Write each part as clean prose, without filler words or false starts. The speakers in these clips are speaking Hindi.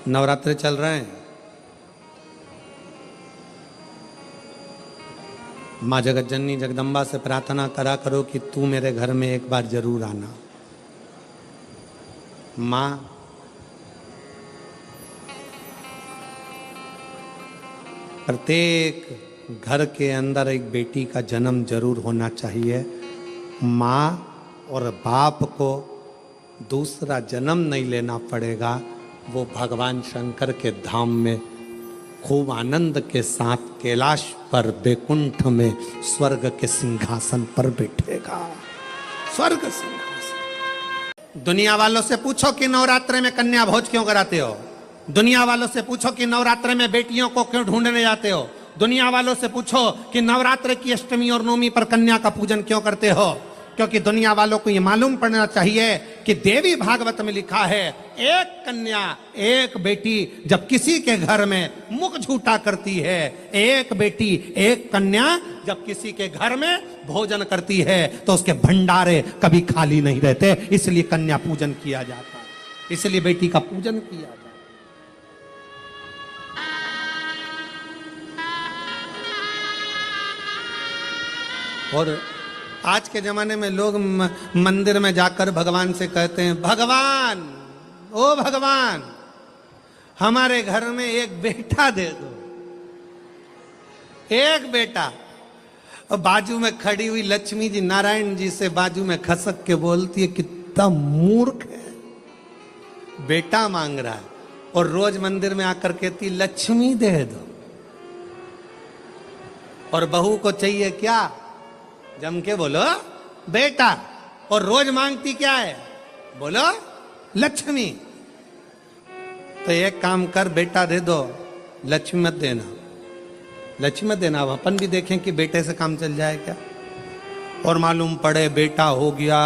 नवरात्रे चल रहे हैं। माँ जगत जननी जगदम्बा से प्रार्थना करा करो कि तू मेरे घर में एक बार जरूर आना। माँ प्रत्येक घर के अंदर एक बेटी का जन्म जरूर होना चाहिए। माँ और बाप को दूसरा जन्म नहीं लेना पड़ेगा। वो भगवान शंकर के धाम में खूब आनंद के साथ कैलाश पर बैकुंठ में स्वर्ग के सिंहासन पर बैठेगा। स्वर्ग सिंहासन। दुनिया वालों से पूछो कि नवरात्रे में कन्या भोज क्यों कराते हो। दुनिया वालों से पूछो कि नवरात्रे में बेटियों को क्यों ढूंढने जाते हो। दुनिया वालों से पूछो कि नवरात्रे की अष्टमी और नवमी पर कन्या का पूजन क्यों करते हो। क्योंकि दुनिया वालों को यह मालूम पड़ना चाहिए कि देवी भागवत में लिखा है, एक कन्या एक बेटी जब किसी के घर में मुख झूठा करती है, एक बेटी एक कन्या जब किसी के घर में भोजन करती है तो उसके भंडारे कभी खाली नहीं रहते। इसलिए कन्या पूजन किया जाता है, इसलिए बेटी का पूजन किया जाता है। और आज के जमाने में लोग मंदिर में जाकर भगवान से कहते हैं, भगवान ओ भगवान हमारे घर में एक बेटा दे दो, एक बेटा। और बाजू में खड़ी हुई लक्ष्मी जी नारायण जी से बाजू में खसक के बोलती है, कितना मूर्ख है, बेटा मांग रहा है। और रोज मंदिर में आकर कहती लक्ष्मी दे दो। और बहू को चाहिए क्या, जम के बोलो बेटा। और रोज मांगती क्या है, बोलो लक्ष्मी। तो एक काम कर, बेटा दे दो, लक्ष्मी मत देना, लक्ष्मी मत देना। अब अपन भी देखें कि बेटे से काम चल जाए क्या। और मालूम पड़े बेटा हो गया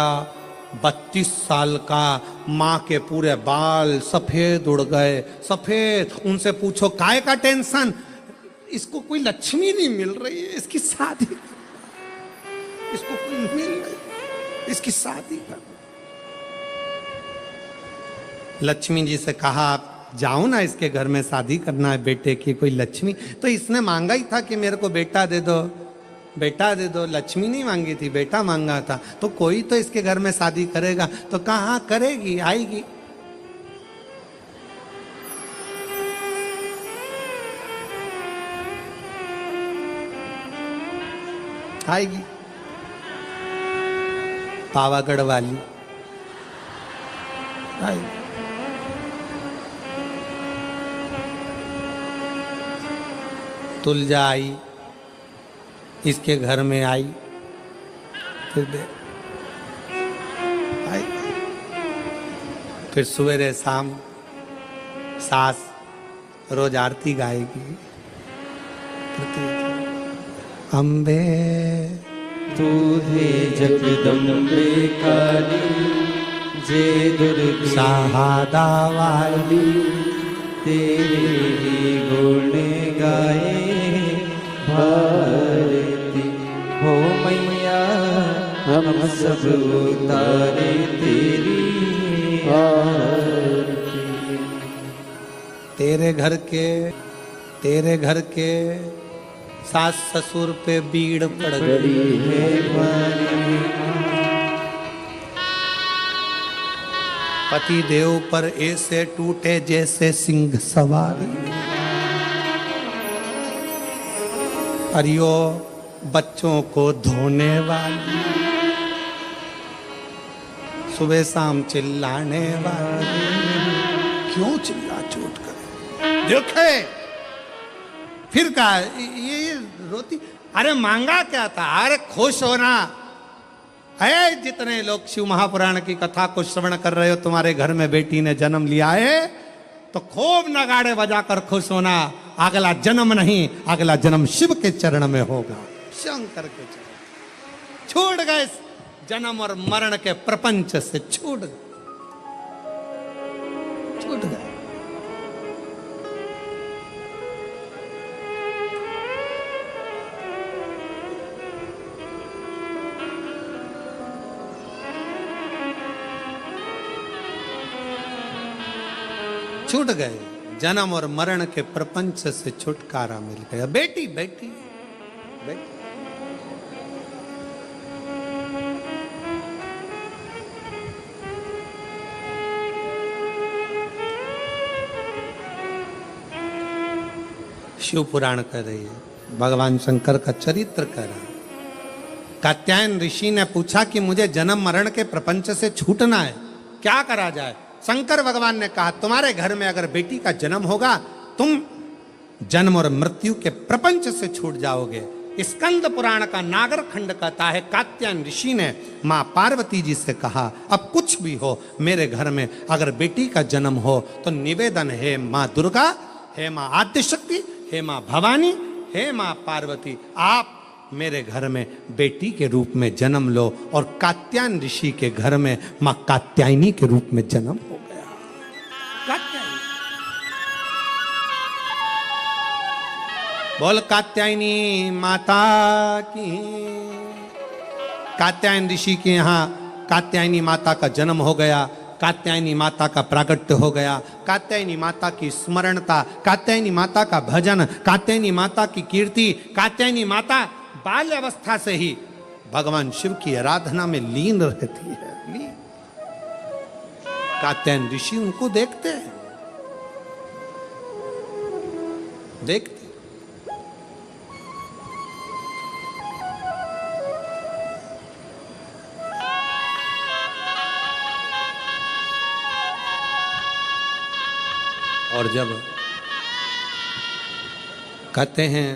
32 साल का, माँ के पूरे बाल सफेद उड़ गए, सफेद। उनसे पूछो काय का टेंशन, इसको कोई लक्ष्मी नहीं मिल रही है, इसकी शादी, इसको कोई मिल रही, इसकी शादी कर। लक्ष्मी जी से कहा आप जाओ ना, इसके घर में शादी करना है बेटे की। कोई लक्ष्मी, तो इसने मांगा ही था कि मेरे को बेटा दे दो, बेटा दे दो। लक्ष्मी नहीं मांगी थी, बेटा मांगा था। तो कोई तो इसके घर में शादी करेगा। तो कहाँ करेगी, आएगी। आएगी पावागढ़ वाली आएगी। तुलजा आई, इसके घर में आई, फिर सवेरे शाम सास रोज आरती गाएगी। अम्बे तू है जगदम्बे काली, जे दुर्गे सहादा वाली, तेरे ही गुण गाए भारती। हो मैया हम सब उतारे तेरी आरती। तेरे घर के सास ससुर पे बीड़ पड़ गई है। पति देव पर ऐसे टूटे जैसे सिंह सवारी। अरियो बच्चों को धोने वाली, सुबह शाम चिल्लाने वाली। क्यों चिल्ला चोट करे, देखे फिर कहा ये रोती। अरे मांगा क्या था, अरे खुश होना है। जितने लोग शिव महापुराण की कथा को श्रवण कर रहे हो, तुम्हारे घर में बेटी ने जन्म लिया है तो खूब नगाड़े बजाकर खुश होना। अगला जन्म नहीं, अगला जन्म शिव के चरण में होगा, शंकर के चरण। छूट गए जन्म और मरण के प्रपंच से, छूट गए। छूट गए। जन्म और मरण के प्रपंच से छुटकारा मिल गया। बेटी बेटी बेटी। शिव पुराण कर रही है, भगवान शंकर का चरित्र कर रहा है। कात्यायन ऋषि ने पूछा कि मुझे जन्म मरण के प्रपंच से छूटना है, क्या करा जाए? शंकर भगवान ने कहा तुम्हारे घर में अगर बेटी का जन्म होगा तुम जन्म और मृत्यु के प्रपंच से छूट जाओगे। स्कंद पुराण का नागर खंड कहता है कात्यायन ऋषि ने मां पार्वती जी से कहा अब कुछ भी हो मेरे घर में अगर बेटी का जन्म हो तो निवेदन है मां दुर्गा, हे मां आद्यशक्ति, हे मां भवानी, हे मां पार्वती, आप मेरे घर में बेटी के रूप में जन्म लो। और कात्यायन ऋषि के घर में मां कात्यायनी के रूप में जन्म हो गया। कात्यायनी, बोल कात्यायनी माता की। कात्यायन ऋषि के यहाँ कात्यायनी माता का जन्म हो गया, कात्यायनी माता का प्राकट्य हो गया, कात्यायनी माता की स्मरणता, कात्यायनी माता का भजन, कात्यायनी माता की कीर्ति। कात्यायनी माता बाल्य अवस्था से ही भगवान शिव की आराधना में लीन रहती है। कात्यायन ऋषि उनको देखते हैं, देखते। और जब कहते हैं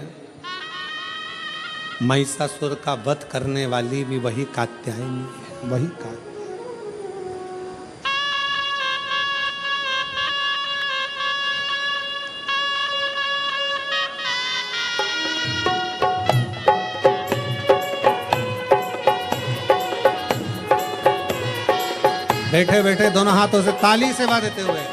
महिषासुर का वध करने वाली भी वही कात्यायनी है, वही कात्यायनी। बैठे बैठे दोनों हाथों से ताली सेवा देते हुए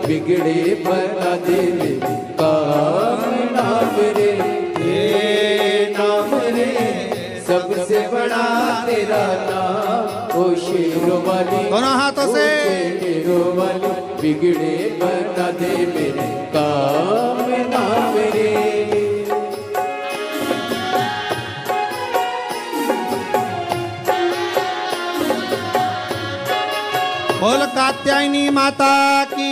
बिगड़े बना दे काम नाम रे, नाम रे सबसे बड़ा तेरा नाम। ओ शेरों वाली दोनों हाथों से शेरों वाली बिगड़े बना दे मेरे काम नाम रे। बोल कात्यायनी माता की।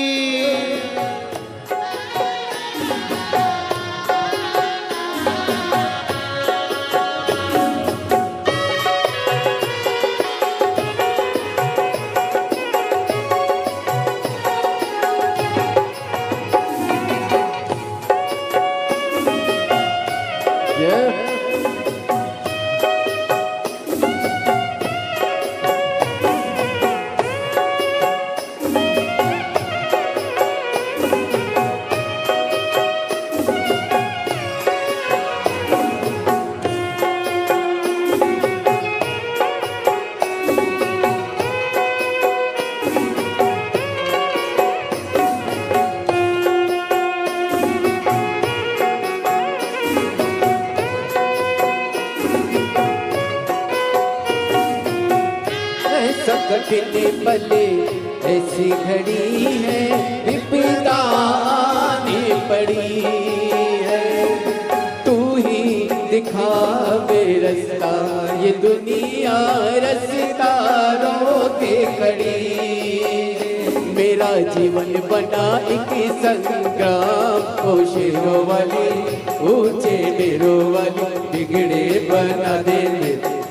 कठिन पले ऐसी घड़ी है विपदा आने पड़ी है, तू ही दिखा बे रास्ता ये दुनिया रास्ता रोके खड़ी। मेरा जीवन बना एक संग्राम, ओ शेरों वाली ऊंचे डेरों वाली बिगड़े बना दे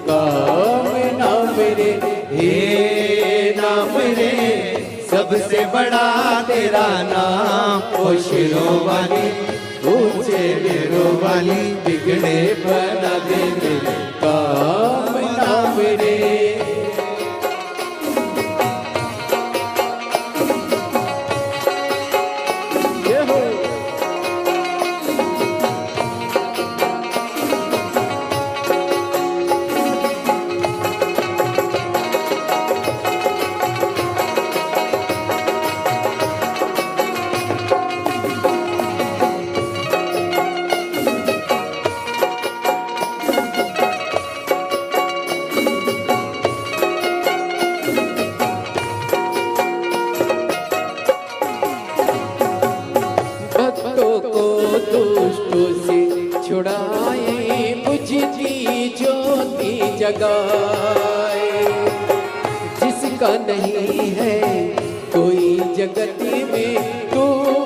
काम नाम रे, हे नाम रे सबसे बड़ा तेरा नाम। ओ शेरों वाली ऊंचे डेरों वाली बिगड़े बना दे काम नाम रे। गाए। जिसका नहीं है कोई जगत में तू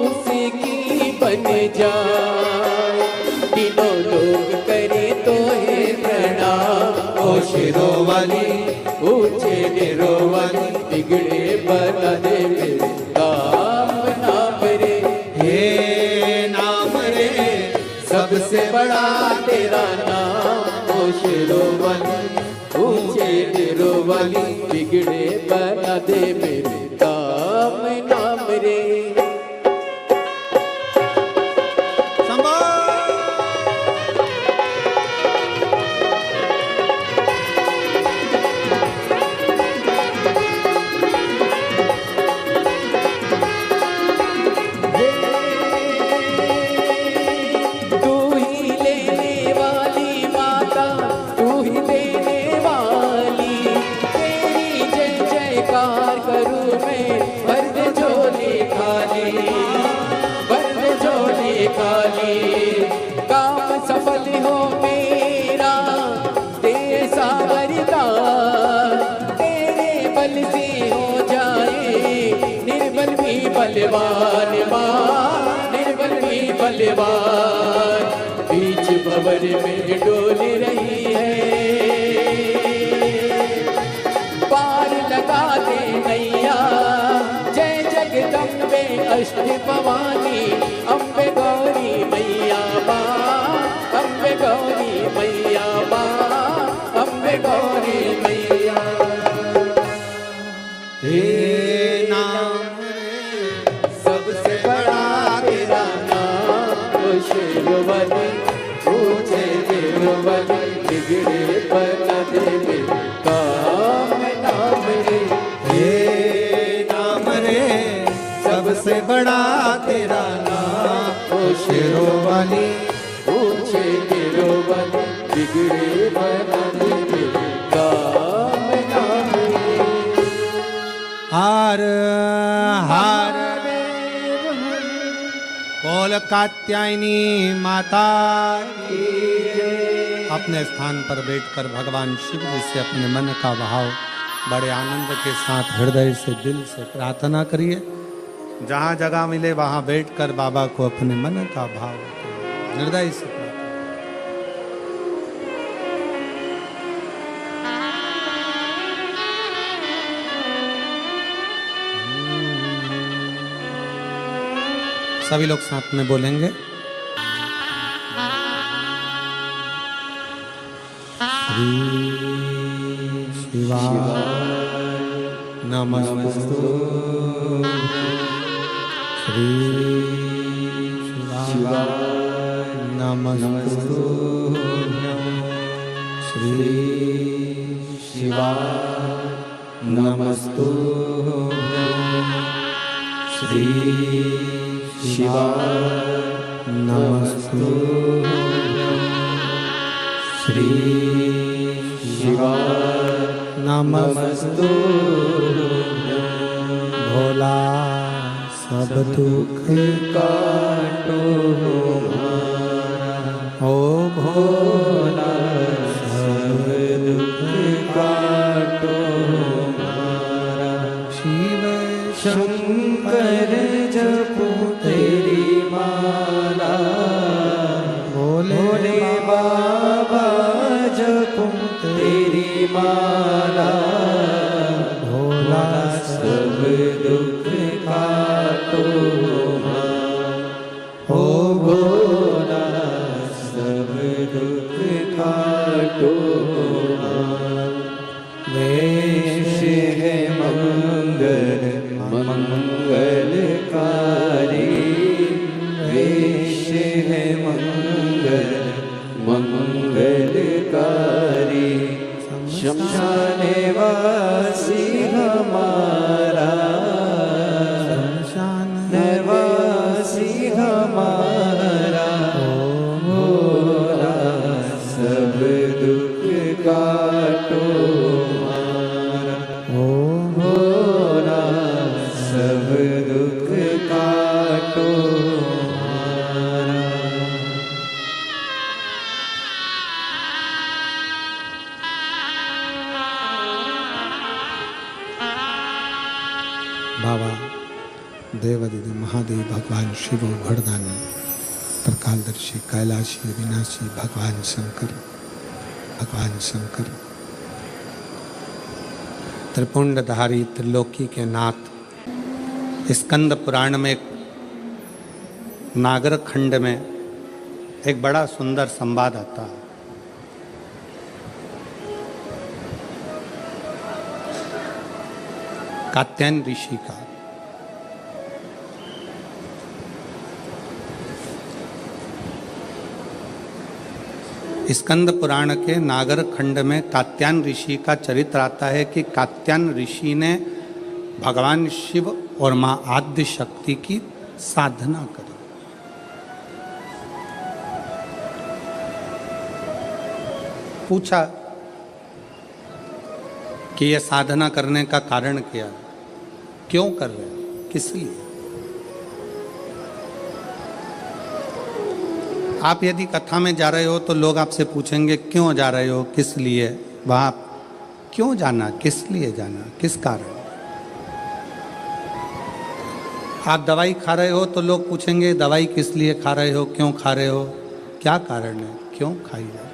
उसी की बन जाए। तीनों लोग करे तो है प्रणाम, ओ शेरों वाली ऊंचे डेरों वाली, बिगड़े बना दे मेरे काम नाम रे। हे नाम रे सबसे बड़ा तेरा नाम, ओ शेरों वाली ऊंचे डेरों वाली, बिगड़े बना दे मेरे काम नाम रे। काम सफल हो मेरा दे सावरदा, तेरे बल से हो जाए निर्बल भी बलवान, मां निर्बल भी बलवान। बीच भंवर में डोल रही है, पार लगा दे नैया। जय जगदम्बे अष्ट भवानी, अम्बे गौरी मैया माँ, अम्बे गौरी मैया माँ, अम्बे गौरी मैया। हे नाम सबसे बड़ा तेरा नाम, ओ शेरवाली ऊंचे देववाली, बिगड़े बना दे मेरे काम नाम रे। हे नाम रे सबसे बड़ा तेरा नाम, ओ शेरों वाली ऊंचे डेरों वाली, बिगड़े बना दे मेरे काम नाम रे। हार हार बोल कात्यायनी माता की। अपने स्थान पर बैठकर भगवान शिव जी से अपने मन का भाव बड़े आनंद के साथ हृदय से दिल से प्रार्थना करिए। जहाँ जगह मिले वहाँ बैठकर बाबा को अपने मन का भाव हृदय से प्रार्थना। सभी लोग साथ में बोलेंगे। श्री शिवाय नमस्तु, श्री शिवाय नमस्तु, श्री शिवाय नमस्तु, श्री शिवाय नमस्तु, श्री शिवाय नमस्तु। भोला सब दुख काटो ओ भोला सब दुख काटो शिव शंकर जपो तेरी माला, भोले बाबा जपो तेरी माला, भोला सब दुख काटो ओ भोला सब दुख काटो। वेश है मंगल मंगलकारी, वेश है मंगल मंगलकारी, शमशान वासी हमारा, शमशान वासी हमारा, भोला सब दुख काटो हमारा, ओ भोला सब दुख काटो हमारा। बाबा देवादिदेव महादेव भगवान शिव घड़दानी त्रिकालदर्शी कैलाशी अविनाशी भगवान शंकर त्रिपुंडधारी त्रिलोकी के नाथ। स्कंद पुराण में नागर खंड में एक बड़ा सुंदर संवाद आता है। कात्यायन ऋषि का। स्कंद पुराण के नागर खंड में कात्यायन ऋषि का चरित्र आता है कि कात्यायन ऋषि ने भगवान शिव और मां आद्य शक्ति की साधना करी। पूछा कि यह साधना करने का कारण क्या है, क्यों कर रहे हो, किस लिए? आप यदि कथा में जा रहे हो तो लोग आपसे पूछेंगे क्यों जा रहे हो, किस लिए? वहां क्यों जाना, किस लिए जाना, किस कारण? आप दवाई खा रहे हो तो लोग पूछेंगे दवाई किस लिए खा रहे हो, क्यों खा रहे हो, क्या कारण है, क्यों खाई है,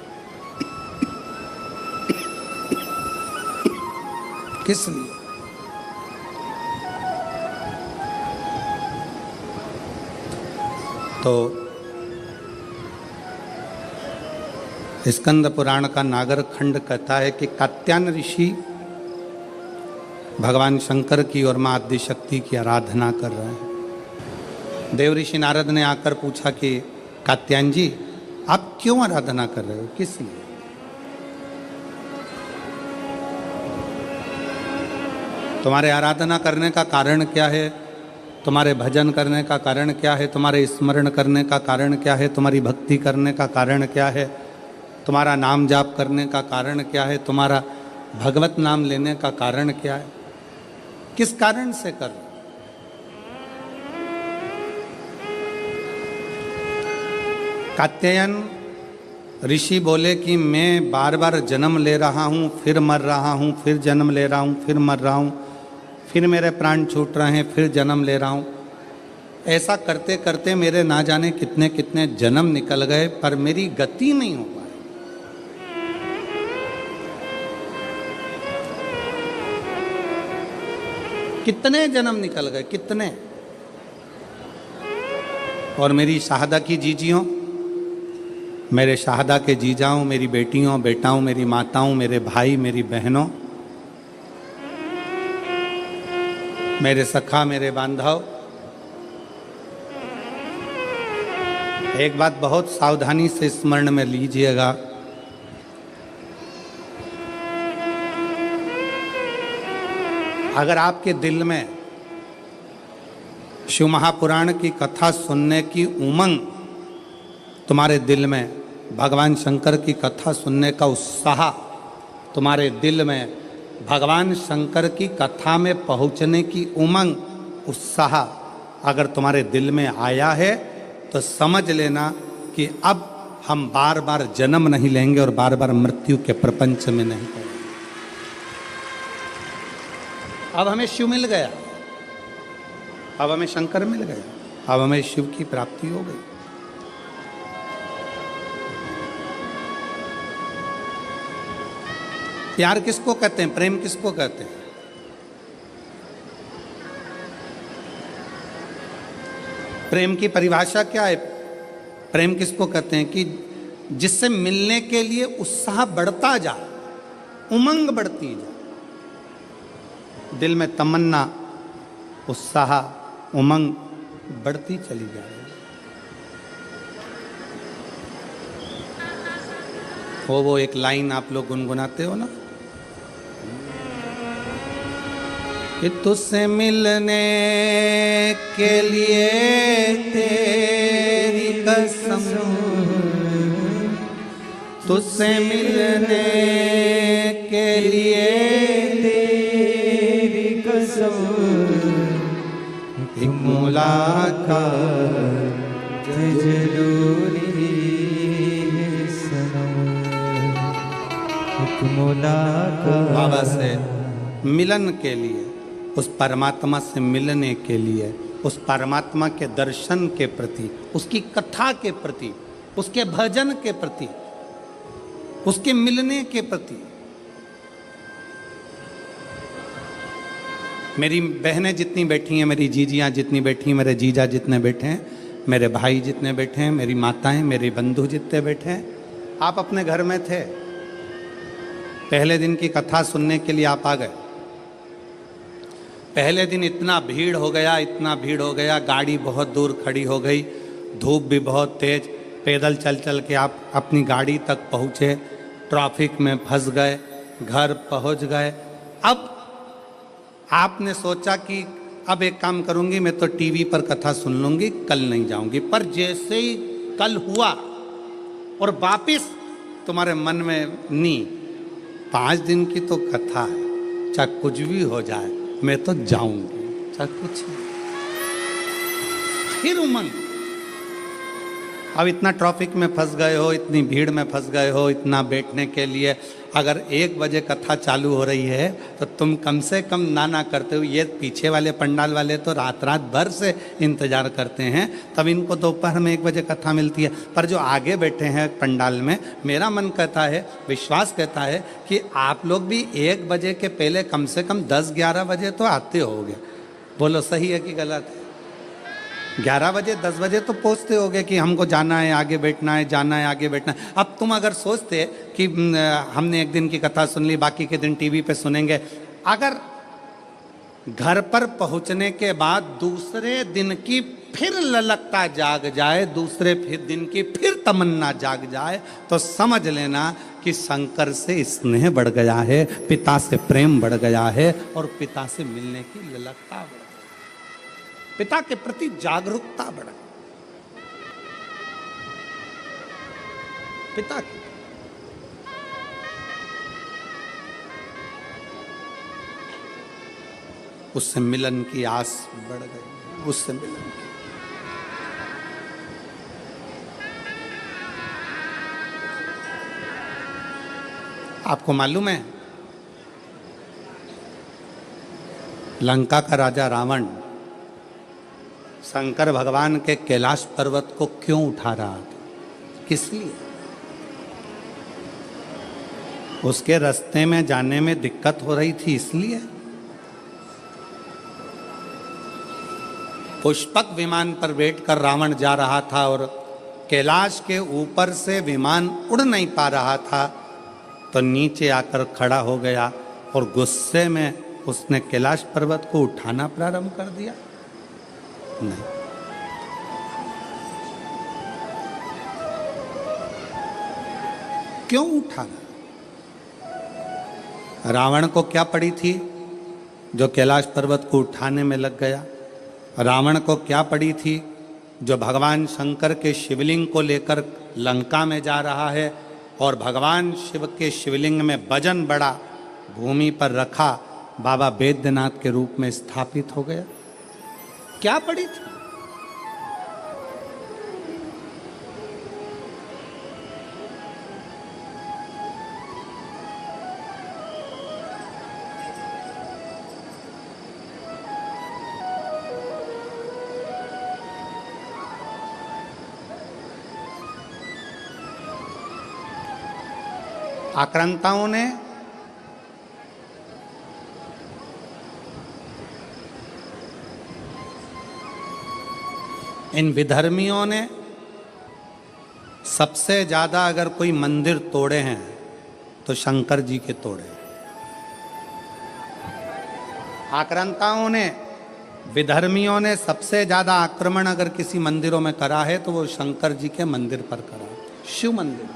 किस लिए? तो स्कंद पुराण का नागर खंड कहता है कि कात्यायन ऋषि भगवान शंकर की और मां आद्य शक्ति की आराधना कर रहे हैं। देव ऋषि नारद ने आकर पूछा कि कात्यायन जी आप क्यों आराधना कर रहे हो, किस लिए? तुम्हारे आराधना करने का कारण क्या है, तुम्हारे भजन करने का कारण क्या है, तुम्हारे स्मरण करने का कारण क्या है, तुम्हारी भक्ति करने का कारण क्या है, तुम्हारा नाम जाप करने का कारण क्या है, तुम्हारा भगवत नाम लेने का कारण क्या है, किस कारण से कर? कात्यायन ऋषि बोले कि मैं बार बार जन्म ले रहा हूँ, फिर मर रहा हूँ, फिर जन्म ले रहा हूँ, फिर मर रहा हूँ, फिर मेरे प्राण छूट रहे हैं, फिर जन्म ले रहा हूँ। ऐसा करते करते मेरे ना जाने कितने कितने जन्म निकल गए, पर मेरी गति नहीं हो पाई। कितने जन्म निकल गए, कितने। और मेरी शाहदा की जीजियों, मेरे शाहदा के जीजाओं, मेरी बेटियों बेटाओं, मेरी माताओं, मेरे भाई मेरी बहनों, मेरे सखा मेरे बांधव, एक बात बहुत सावधानी से स्मरण में लीजिएगा। अगर आपके दिल में शिव महापुराण की कथा सुनने की उमंग, तुम्हारे दिल में भगवान शंकर की कथा सुनने का उत्साह, तुम्हारे दिल में भगवान शंकर की कथा में पहुंचने की उमंग उत्साह अगर तुम्हारे दिल में आया है तो समझ लेना कि अब हम बार बार जन्म नहीं लेंगे और बार बार मृत्यु के प्रपंच में नहीं पड़ेंगे। अब हमें शिव मिल गया, अब हमें शंकर मिल गया, अब हमें शिव की प्राप्ति हो गई। प्यार किसको कहते हैं, प्रेम किसको कहते हैं? प्रेम की परिभाषा क्या है? प्रेम किसको कहते हैं कि जिससे मिलने के लिए उत्साह बढ़ता जा, उमंग बढ़ती जा, दिल में तमन्ना, उत्साह, उमंग बढ़ती चली जा रही है। वो एक लाइन आप लोग गुनगुनाते हो ना कि तुझसे मिलने के लिए तेरी कसम, तुझसे मिलने के लिए तेरी कसम, एक मुलाकात जरूरी है सनम, एक मुलाकात। बाबा से मिलन के लिए उस परमात्मा से मिलने के लिए, उस परमात्मा के दर्शन के प्रति, उसकी कथा के प्रति, उसके भजन के प्रति, उसके मिलने के प्रति। मेरी बहनें जितनी बैठी हैं, मेरी जीजियाँ जितनी बैठी हैं, मेरे जीजा जितने बैठे हैं, मेरे भाई जितने बैठे हैं, मेरी माताएं, मेरे बंधु जितने बैठे हैं, आप अपने घर में थे, पहले दिन की कथा सुनने के लिए आप आ गए। पहले दिन इतना भीड़ हो गया, इतना भीड़ हो गया, गाड़ी बहुत दूर खड़ी हो गई, धूप भी बहुत तेज, पैदल चल चल के आप अपनी गाड़ी तक पहुँचे, ट्रैफिक में फंस गए, घर पहुँच गए। अब आपने सोचा कि अब एक काम करूंगी, मैं तो टीवी पर कथा सुन लूंगी, कल नहीं जाऊंगी। पर जैसे ही कल हुआ और वापिस तुम्हारे मन में नी, 5 दिन की तो कथा है, चाहे कुछ भी हो जाए मैं तो जाऊंगी, चाहे कुछ। फिर उमंग। अब इतना ट्रैफिक में फंस गए हो, इतनी भीड़ में फंस गए हो, इतना बैठने के लिए, अगर 1 बजे कथा चालू हो रही है तो तुम कम से कम ना करते हो। ये पीछे वाले पंडाल वाले तो रात भर से इंतजार करते हैं, तब इनको दोपहर में 1 बजे कथा मिलती है। पर जो आगे बैठे हैं पंडाल में, मेरा मन कहता है, विश्वास कहता है कि आप लोग भी 1 बजे के पहले कम से कम 10-11 बजे तो आते होगे। बोलो सही है कि गलत है? 11 बजे 10 बजे तो पहुँचते होगे कि हमको जाना है, आगे बैठना है, जाना है, आगे बैठना है। अब तुम अगर सोचते कि हमने 1 दिन की कथा सुन ली, बाकी के दिन टीवी पे सुनेंगे, अगर घर पर पहुंचने के बाद दूसरे दिन की फिर ललकता जाग जाए, दूसरे फिर दिन की फिर तमन्ना जाग जाए, तो समझ लेना कि शंकर से स्नेह बढ़ गया है, पिता से प्रेम बढ़ गया है और पिता से मिलने की ललकता बढ़ गई, पिता के प्रति जागरूकता बढ़ा, पिता की। उससे मिलन की आस बढ़ गई, उससे मिलन की। आपको मालूम है, लंका का राजा रावण शंकर भगवान के कैलाश पर्वत को क्यों उठा रहा था? किस लिए? उसके रास्ते में जाने में दिक्कत हो रही थी, इसलिए। पुष्पक विमान पर बैठकर रावण जा रहा था और कैलाश के ऊपर से विमान उड़ नहीं पा रहा था, तो नीचे आकर खड़ा हो गया और गुस्से में उसने कैलाश पर्वत को उठाना प्रारंभ कर दिया। नहीं, क्यों उठाना? रावण को क्या पड़ी थी जो कैलाश पर्वत को उठाने में लग गया? रावण को क्या पड़ी थी जो भगवान शंकर के शिवलिंग को लेकर लंका में जा रहा है और भगवान शिव के शिवलिंग में वजन बड़ा भूमि पर रखा, बाबा बैद्यनाथ के रूप में स्थापित हो गया? क्या पड़ी थी? आक्रांताओं ने इन विधर्मियों ने सबसे ज्यादा अगर कोई मंदिर तोड़े हैं तो शंकर जी के तोड़े। आक्रांताओं ने, विधर्मियों ने सबसे ज्यादा आक्रमण अगर किसी मंदिरों में करा है तो वो शंकर जी के मंदिर पर करा, शिव मंदिर।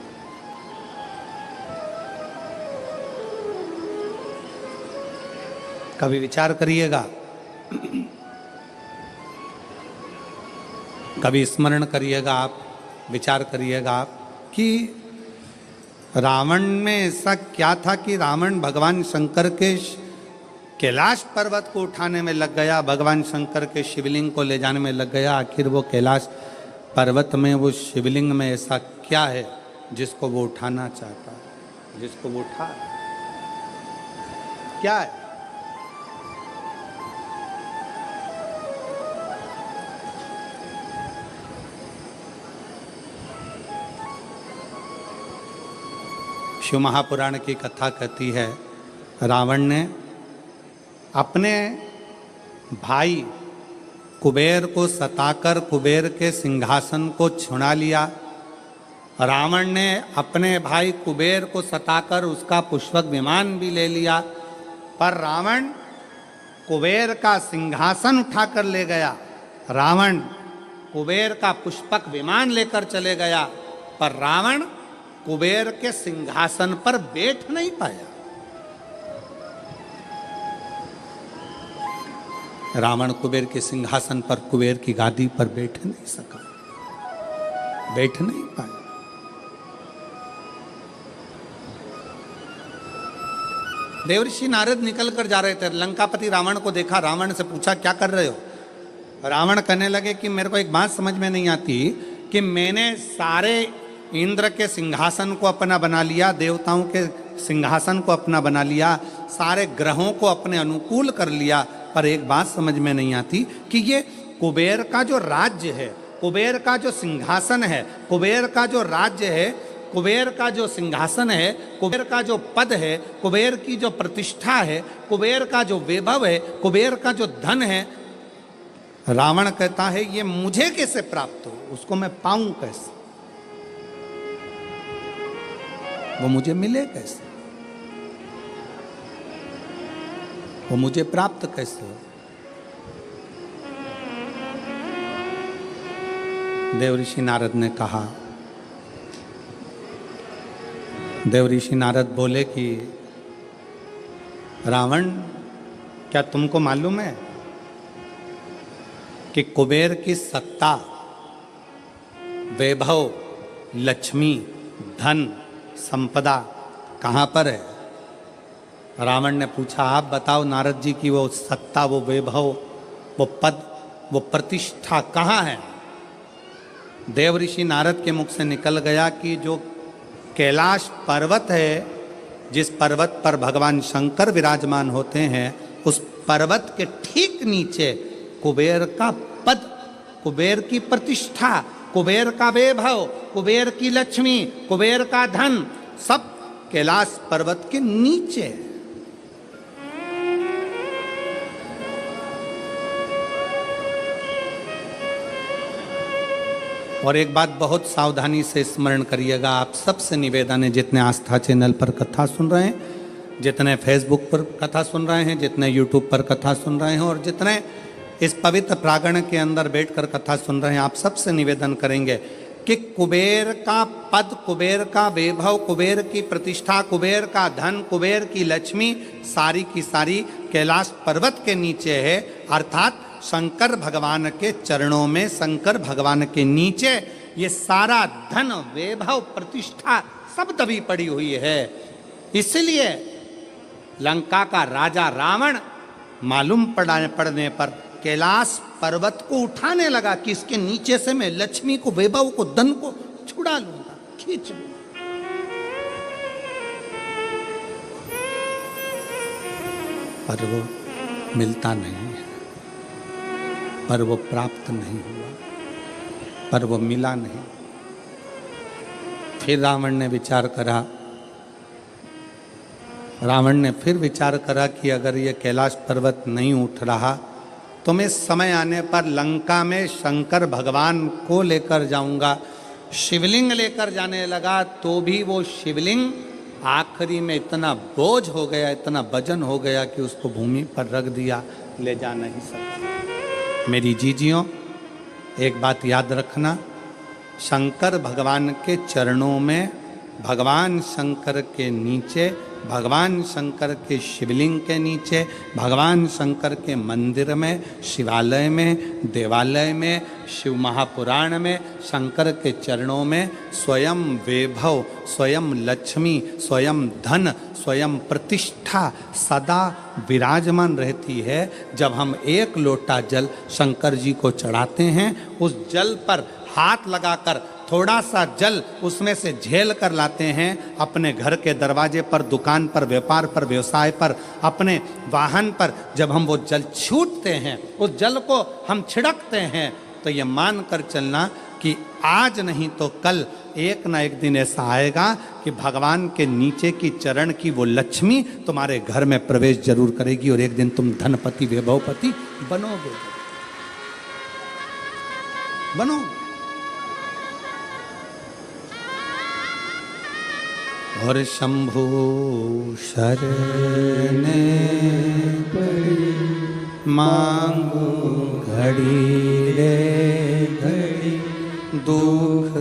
कभी विचार करिएगा, कभी स्मरण करिएगा आप, विचार करिएगा आप कि रावण में ऐसा क्या था कि रावण भगवान शंकर के कैलाश पर्वत को उठाने में लग गया, भगवान शंकर के शिवलिंग को ले जाने में लग गया। आखिर वो कैलाश पर्वत में, वो शिवलिंग में ऐसा क्या है जिसको वो उठाना चाहता है, जिसको वो उठा? क्या है? शिव महापुराण की कथा कहती है, रावण ने अपने भाई कुबेर को सताकर कुबेर के सिंहासन को छुड़ा लिया। रावण ने अपने भाई कुबेर को सताकर उसका पुष्पक विमान भी ले लिया, पर रावण कुबेर का सिंहासन उठाकर ले गया। रावण कुबेर का पुष्पक विमान लेकर चले गया, पर रावण कुबेर के सिंहासन पर बैठ नहीं पाया। रावण कुबेर के सिंहासन पर, कुबेर की गादी पर बैठ नहीं सका, बैठ नहीं पाया। देवर्षि नारद निकल कर जा रहे थे, लंकापति रावण को देखा, रावण से पूछा क्या कर रहे हो? रावण कहने लगे कि मेरे को एक बात समझ में नहीं आती कि मैंने सारे इंद्र के सिंहासन को अपना बना लिया, देवताओं के सिंहासन को अपना बना लिया, सारे ग्रहों को अपने अनुकूल कर लिया, पर एक बात समझ में नहीं आती कि ये कुबेर का जो राज्य है, कुबेर का जो सिंहासन है, कुबेर का जो राज्य है, कुबेर का जो सिंहासन है, कुबेर का जो पद है, कुबेर की जो प्रतिष्ठा है, कुबेर का जो वैभव है, कुबेर का जो धन है, रावण कहता है ये मुझे कैसे प्राप्त हो, उसको मैं पाऊं कैसे, वो मुझे मिले कैसे, वो मुझे प्राप्त कैसे हो? देवऋषि नारद ने कहा, देवऋषि नारद बोले कि रावण, क्या तुमको मालूम है कि कुबेर की सत्ता, वैभव, लक्ष्मी, धन, संपदा कहाँ पर है? रावण ने पूछा, आप बताओ नारद जी की वो सत्ता, वो वैभव, वो पद, वो प्रतिष्ठा कहाँ है? देवऋषि नारद के मुख से निकल गया कि जो कैलाश पर्वत है, जिस पर्वत पर भगवान शंकर विराजमान होते हैं, उस पर्वत के ठीक नीचे कुबेर का पद, कुबेर की प्रतिष्ठा, कुबेर का वैभव, कुबेर की लक्ष्मी, कुबेर का धन, सब कैलाश पर्वत के नीचे। और एक बात बहुत सावधानी से स्मरण करिएगा, आप सबसे निवेदन है, जितने आस्था चैनल पर कथा सुन रहे हैं, जितने फेसबुक पर कथा सुन रहे हैं, जितने यूट्यूब पर कथा सुन रहे हैं, और जितने इस पवित्र प्रांगण के अंदर बैठकर कथा सुन रहे हैं, आप सबसे निवेदन करेंगे कि कुबेर का पद, कुबेर का वैभव, कुबेर की प्रतिष्ठा, कुबेर का धन, कुबेर की लक्ष्मी सारी की सारी कैलाश पर्वत के नीचे है, अर्थात शंकर भगवान के चरणों में, शंकर भगवान के नीचे ये सारा धन, वैभव, प्रतिष्ठा सब दबी पड़ी हुई है। इसलिए लंका का राजा रावण मालूम पड़ने पर कैलाश पर्वत को उठाने लगा कि इसके नीचे से मैं लक्ष्मी को, वैभव को, धन को छुड़ा लूंगा, खींच लूंगा। पर वो मिलता नहीं है, पर वो प्राप्त नहीं हुआ, पर वो मिला नहीं। फिर रावण ने विचार करा, रावण ने फिर विचार करा कि अगर ये कैलाश पर्वत नहीं उठ रहा तो मैं समय आने पर लंका में शंकर भगवान को लेकर जाऊंगा। शिवलिंग लेकर जाने लगा तो भी वो शिवलिंग आखिरी में इतना बोझ हो गया, इतना वजन हो गया कि उसको भूमि पर रख दिया, ले जा नहीं सका। मेरी जीजियों, एक बात याद रखना, शंकर भगवान के चरणों में, भगवान शंकर के नीचे, भगवान शंकर के शिवलिंग के नीचे, भगवान शंकर के मंदिर में, शिवालय में, देवालय में, शिव महापुराण में, शंकर के चरणों में स्वयं वैभव, स्वयं लक्ष्मी, स्वयं धन, स्वयं प्रतिष्ठा सदा विराजमान रहती है। जब हम एक लोटा जल शंकर जी को चढ़ाते हैं, उस जल पर हाथ लगाकर थोड़ा सा जल उसमें से झेल कर लाते हैं, अपने घर के दरवाजे पर, दुकान पर, व्यापार पर, व्यवसाय पर, अपने वाहन पर जब हम वो जल छूटते हैं, उस जल को हम छिड़कते हैं, तो ये मान कर चलना कि आज नहीं तो कल एक ना एक दिन ऐसा आएगा कि भगवान के नीचे की चरण की वो लक्ष्मी तुम्हारे घर में प्रवेश जरूर करेगी और एक दिन तुम धनपति वैभवपति बनोगे। बनोगे। और शंभु शरण पड़ी मांगू घड़ी रे घड़ी दुख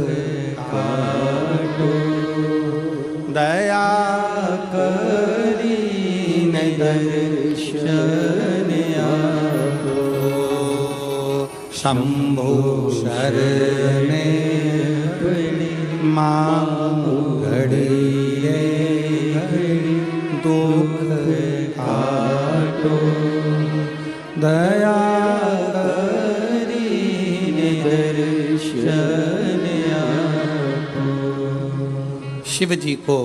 काटो दया करी न दर्शन आपो। शंभु शरण पड़ी मांगू घड़ी दुख काटो दया करी दर्शन आपो। शिव जी को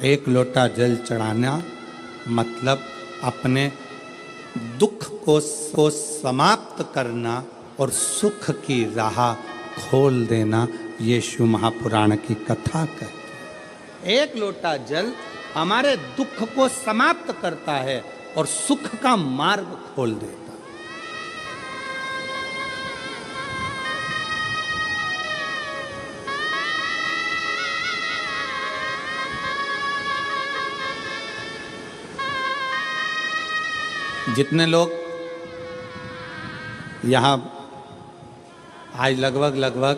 एक लोटा जल चढ़ाना मतलब अपने दुख को समाप्त करना और सुख की राह खोल देना, ये शिव महापुराण की कथा कहती है। एक लोटा जल हमारे दुख को समाप्त करता है और सुख का मार्ग खोल देता है। जितने लोग यहाँ आज लगभग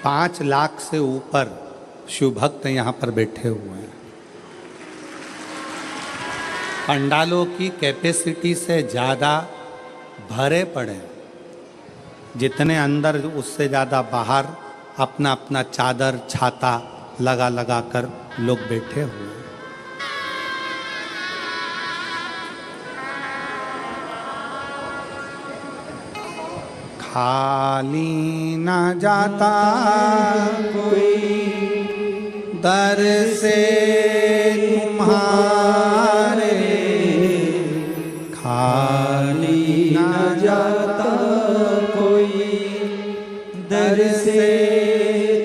5 लाख से ऊपर शिव भक्त यहाँ पर बैठे हुए हैं। पंडालों की कैपेसिटी से ज़्यादा भरे पड़े, जितने अंदर उससे ज़्यादा बाहर अपना अपना चादर छाता लगा कर लोग बैठे हुए हैं। खाली ना जाता कोई दर से तुम्हारे, खाली ना जाता कोई दर से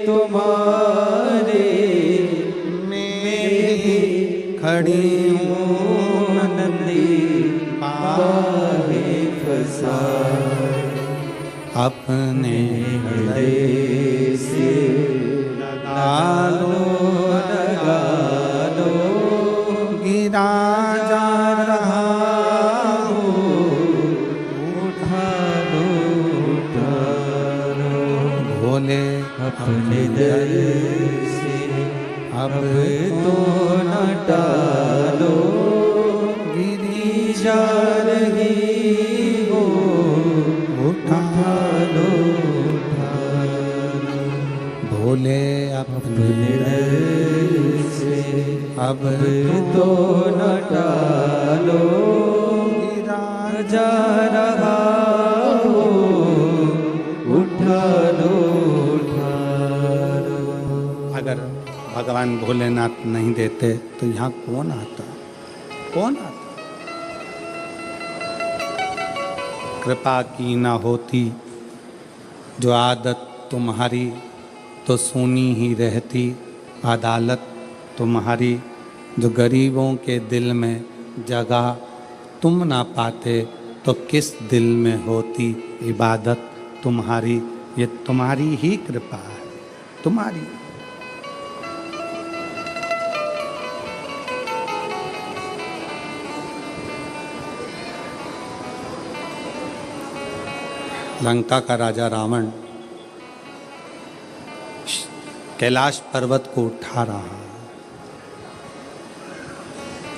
तुम्हारे। मैं खड़ी हूँ नदी पावे फसा, अपने हृदय से लगा लो गिरा जा रहा हो, उठा लो भोले अपने दर से अब तो न टालो, गिरी जा रही हो, उठा लो भोले अपने दर से अब तो न टालो, गिरा जा रहा हो, उठा लो। अगर भगवान भोलेनाथ नहीं देते तो यहाँ कौन आता, कौन आता? कृपा की ना होती जो आदत तुम्हारी, तो सुनी ही रहती अदालत तुम्हारी। जो गरीबों के दिल में जगह तुम ना पाते, तो किस दिल में होती इबादत तुम्हारी। ये तुम्हारी ही कृपा है, तुम्हारी। लंका का राजा रावण कैलाश पर्वत को उठा रहा है।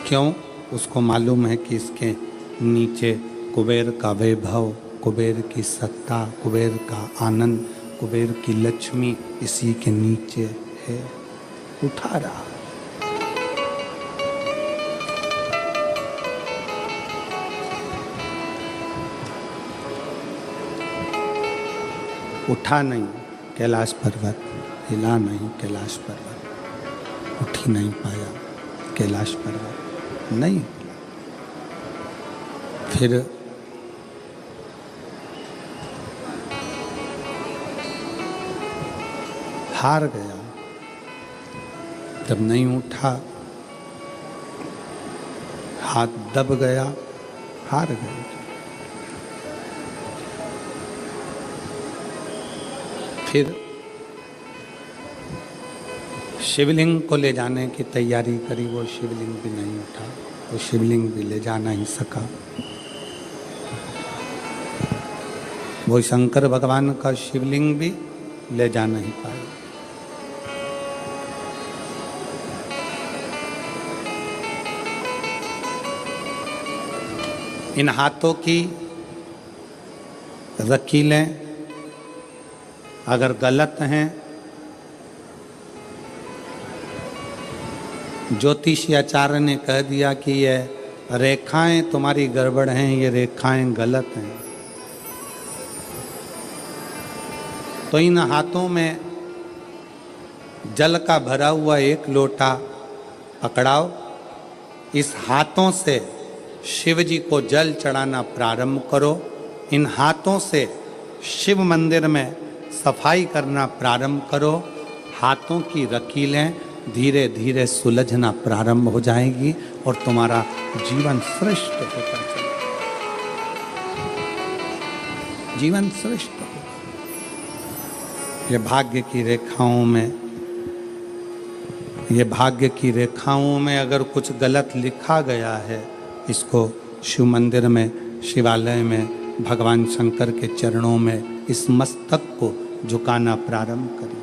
क्यों? उसको मालूम है कि इसके नीचे कुबेर का वैभव, कुबेर की सत्ता, कुबेर का आनंद, कुबेर की लक्ष्मी इसी के नीचे है। उठा रहा। उठा नहीं कैलाश पर्वत, हिला नहीं कैलाश पर्वत, उठ ही नहीं पाया कैलाश पर्वत, नहीं हिला। फिर हार गया। जब नहीं उठा, हाथ दब गया, हार गया। फिर शिवलिंग को ले जाने की तैयारी करी, वो शिवलिंग भी नहीं उठा, वो शिवलिंग भी ले जा नहीं सका। वो शंकर भगवान का शिवलिंग भी ले जा नहीं पाए। इन हाथों की रकीलें अगर गलत हैं, ज्योतिषाचार्य ने कह दिया कि ये रेखाएं तुम्हारी गड़बड़ हैं, ये रेखाएं गलत हैं, तो इन हाथों में जल का भरा हुआ एक लोटा पकड़ाओ। इस हाथों से शिव जी को जल चढ़ाना प्रारंभ करो। इन हाथों से शिव मंदिर में सफाई करना प्रारंभ करो। हाथों की रकीलें धीरे धीरे सुलझना प्रारंभ हो जाएगी और तुम्हारा जीवन श्रेष्ठ होता चलेगा। जीवन श्रेष्ठ होगा। ये भाग्य की रेखाओं में, ये भाग्य की रेखाओं में अगर कुछ गलत लिखा गया है, इसको शिव मंदिर में, शिवालय में, भगवान शंकर के चरणों में इस मस्तक को झुकाना प्रारंभ करिए।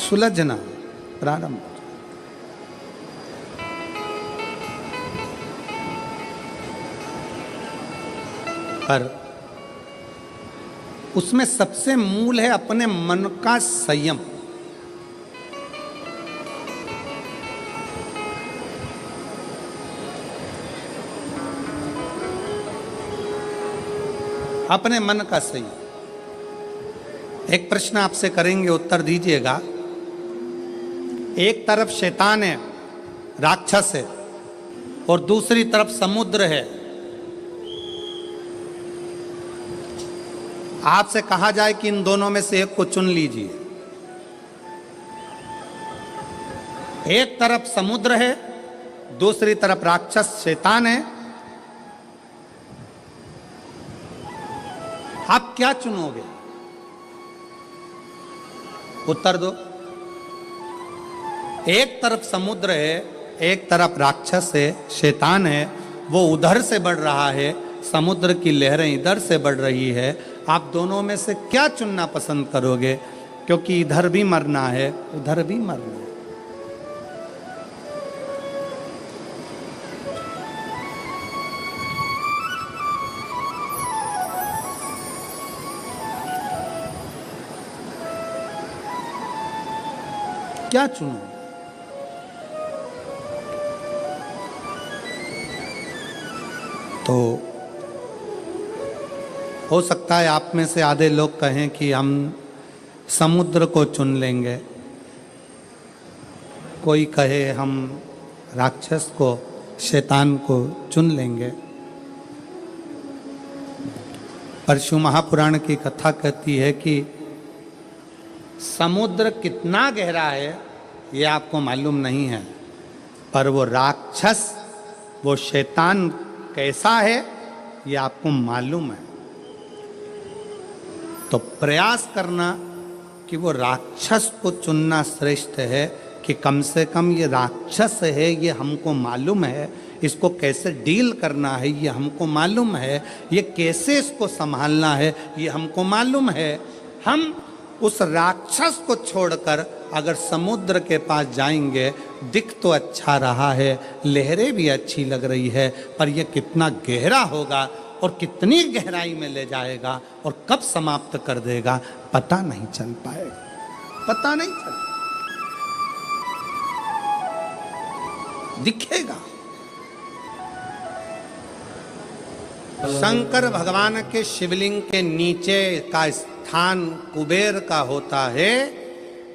सुलझना प्रारंभ। पर उसमें सबसे मूल है अपने मन का संयम। अपने मन का संयम। एक प्रश्न आपसे करेंगे, उत्तर दीजिएगा। एक तरफ शैतान है, राक्षस है, और दूसरी तरफ समुद्र है। आपसे कहा जाए कि इन दोनों में से एक को चुन लीजिए। एक तरफ समुद्र है, दूसरी तरफ राक्षस शैतान है। आप क्या चुनोगे? उत्तर दो। एक तरफ समुद्र है, एक तरफ राक्षस है, शैतान है। वो उधर से बढ़ रहा है, समुद्र की लहरें इधर से बढ़ रही है। आप दोनों में से क्या चुनना पसंद करोगे? क्योंकि इधर भी मरना है, उधर भी मरना है। क्या चुनो? तो हो सकता है आप में से आधे लोग कहें कि हम समुद्र को चुन लेंगे, कोई कहे हम राक्षस को, शैतान को चुन लेंगे। पर शिव महापुराण की कथा कहती है कि समुद्र कितना गहरा है ये आपको मालूम नहीं है, पर वो राक्षस, वो शैतान कैसा है ये आपको मालूम है। तो प्रयास करना कि वो राक्षस को चुनना श्रेष्ठ है कि कम से कम ये राक्षस है, ये हमको मालूम है, इसको कैसे डील करना है ये हमको मालूम है, ये कैसे इसको संभालना है ये हमको मालूम है। हम उस राक्षस को छोड़कर अगर समुद्र के पास जाएंगे, दिख तो अच्छा रहा है, लहरें भी अच्छी लग रही है, पर यह कितना गहरा होगा और कितनी गहराई में ले जाएगा और कब समाप्त कर देगा पता नहीं चल पाएगा, पता नहीं चल दिखेगा। शंकर भगवान के शिवलिंग के नीचे का स्थान कुबेर का होता है,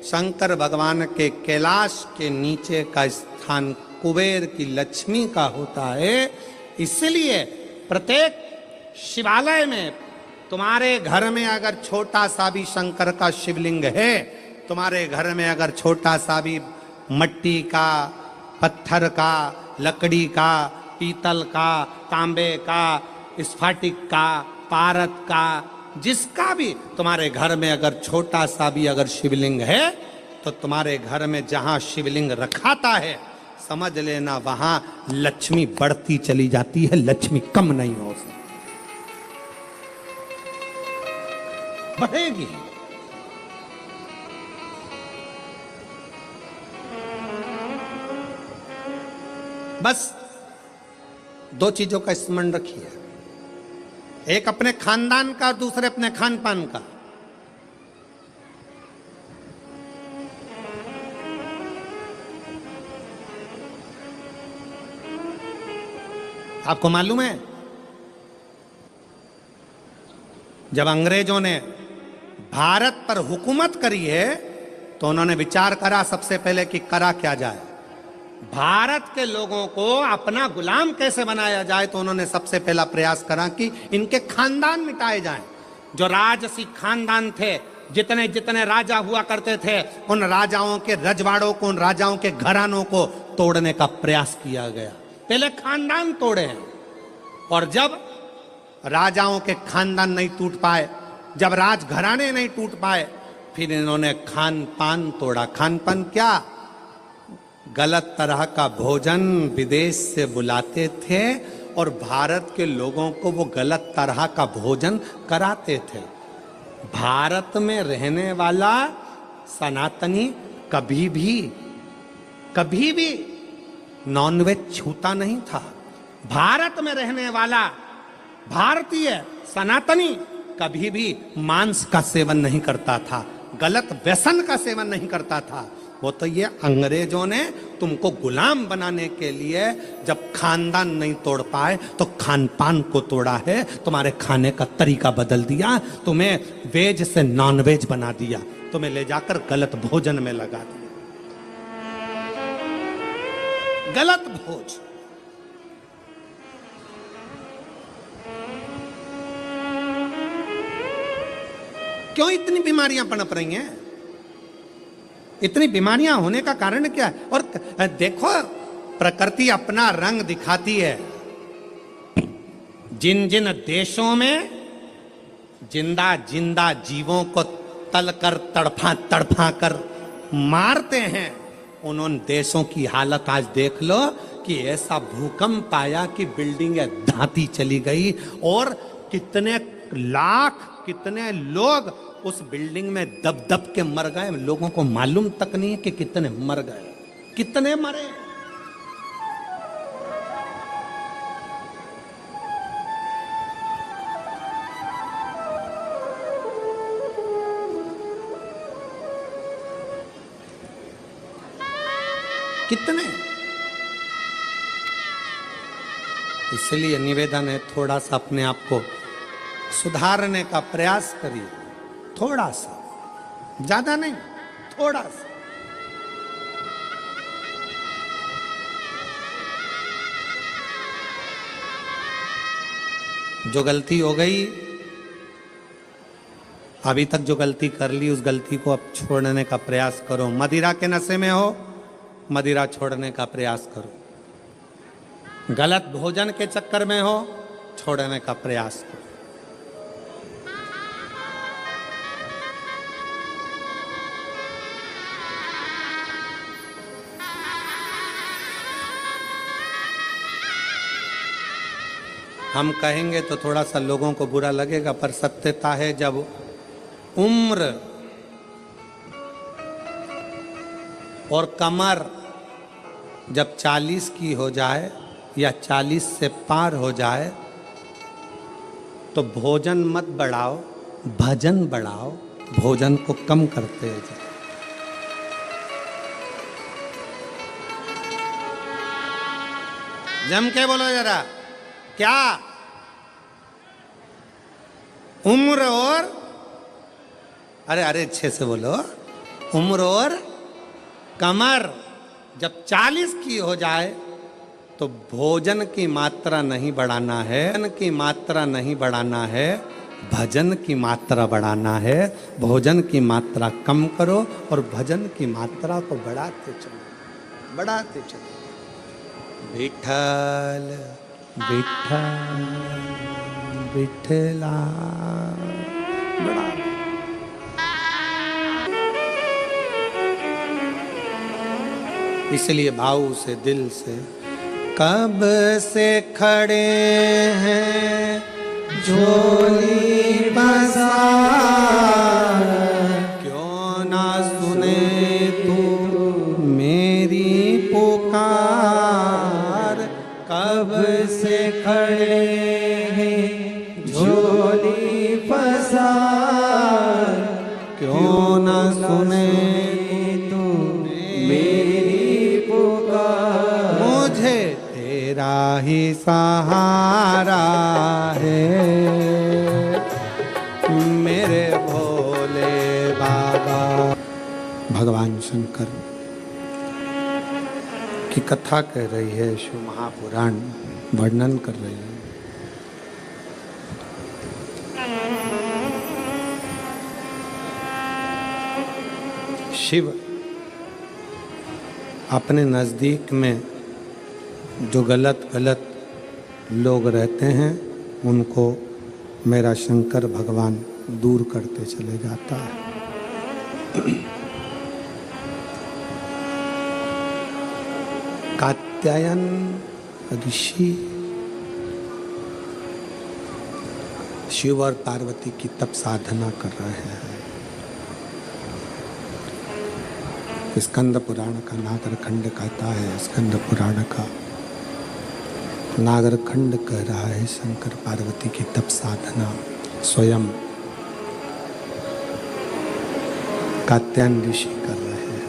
शंकर भगवान के कैलाश के नीचे का स्थान कुबेर की लक्ष्मी का होता है। इसलिए प्रत्येक शिवालय में, तुम्हारे घर में अगर छोटा सा भी शंकर का शिवलिंग है, तुम्हारे घर में अगर छोटा सा भी मट्टी का, पत्थर का, लकड़ी का, पीतल का, तांबे का, स्फटिक का, पारद का, जिसका भी तुम्हारे घर में अगर छोटा सा भी अगर शिवलिंग है, तो तुम्हारे घर में जहां शिवलिंग रखाता है, समझ लेना वहां लक्ष्मी बढ़ती चली जाती है, लक्ष्मी कम नहीं हो सकती, बढ़ेगी। बस दो चीजों का स्मरण रखिए, एक अपने खानदान का, दूसरे अपने खान पान का। आपको मालूम है, जब अंग्रेजों ने भारत पर हुकूमत करी है, तो उन्होंने विचार करा सबसे पहले कि करा क्या जाए, भारत के लोगों को अपना गुलाम कैसे बनाया जाए। तो उन्होंने सबसे पहला प्रयास करा कि इनके खानदान मिटाए जाएं। जो राजसी खानदान थे, जितने जितने राजा हुआ करते थे, उन राजाओं के रजवाड़ों को, उन राजाओं के घरानों को तोड़ने का प्रयास किया गया। पहले खानदान तोड़े हैं, और जब राजाओं के खानदान नहीं टूट पाए, जब राजघराने नहीं टूट पाए, फिर इन्होंने खान पान तोड़ा। खान पान क्या? गलत तरह का भोजन विदेश से बुलाते थे और भारत के लोगों को वो गलत तरह का भोजन कराते थे। भारत में रहने वाला सनातनी कभी भी नॉनवेज छूता नहीं था। भारत में रहने वाला भारतीय सनातनी कभी भी मांस का सेवन नहीं करता था, गलत व्यसन का सेवन नहीं करता था। वो तो ये अंग्रेजों ने तुमको गुलाम बनाने के लिए जब खानदान नहीं तोड़ पाए तो खान पान को तोड़ा है, तुम्हारे खाने का तरीका बदल दिया, तुम्हें वेज से नॉन वेज बना दिया, तुम्हें ले जाकर गलत भोजन में लगा दिया, गलत भोज। क्यों इतनी बीमारियां पनप रही हैं? इतनी बीमारियां होने का कारण क्या है? और देखो, प्रकृति अपना रंग दिखाती है। जिन जिन देशों में जिंदा जिंदा जीवों को तलकर तड़फा कर मारते हैं, उन देशों की हालत आज देख लो कि ऐसा भूकंप आया कि बिल्डिंगें धाती चली गई, और कितने लाख, कितने लोग उस बिल्डिंग में दब दब के मर गए। लोगों को मालूम तक नहीं है कि कितने मर गए, कितने मरे। कितने। इसलिए निवेदन है, थोड़ा सा अपने आप को सुधारने का प्रयास करिए, थोड़ा सा, ज्यादा नहीं, थोड़ा सा। जो गलती हो गई, अभी तक जो गलती कर ली, उस गलती को अब छोड़ने का प्रयास करो। मदिरा के नशे में हो, मदिरा छोड़ने का प्रयास करो। गलत भोजन के चक्कर में हो, छोड़ने का प्रयास करो। हम कहेंगे तो थोड़ा सा लोगों को बुरा लगेगा, पर सत्यता है, जब उम्र और कमर जब 40 की हो जाए या 40 से पार हो जाए, तो भोजन मत बढ़ाओ, भजन बढ़ाओ, भोजन को कम करते जाओ। जम के बोलो जरा, क्या? उम्र और, अरे अच्छे से बोलो, उम्र और कमर जब 40 की हो जाए तो भोजन की मात्रा नहीं बढ़ाना है, भोजन की मात्रा नहीं बढ़ाना है, भजन की मात्रा बढ़ाना है। भोजन की मात्रा कम करो और भजन की मात्रा को बढ़ाते चलो, बढ़ाते चलो। विठल विठल विठला, बड़ा इसलिए भाव से, दिल से, कब से खड़े हैं झोली बसा, क्यों ना सुने तू मेरी पुकार। कब से खड़े हैं झोली बसा, क्यों ना सुने तू मेरी पुकार। मुझे तेरा ही सहारा है मेरे भोले बाबा। भगवान शंकर की कथा कह रही है, शिव महापुराण वर्णन कर रही है। शिव अपने नज़दीक में जो गलत गलत लोग रहते हैं उनको मेरा शंकर भगवान दूर करते चले जाता है। कात्यायन ऋषि शिव और पार्वती की तप साधना कर रहे हैं। स्कंद पुराण का नागरखंड कहता है, स्कंद पुराण का नागरखंड कह रहा है शंकर पार्वती की तप साधना स्वयं कात्यायन ऋषि कर रहे हैं।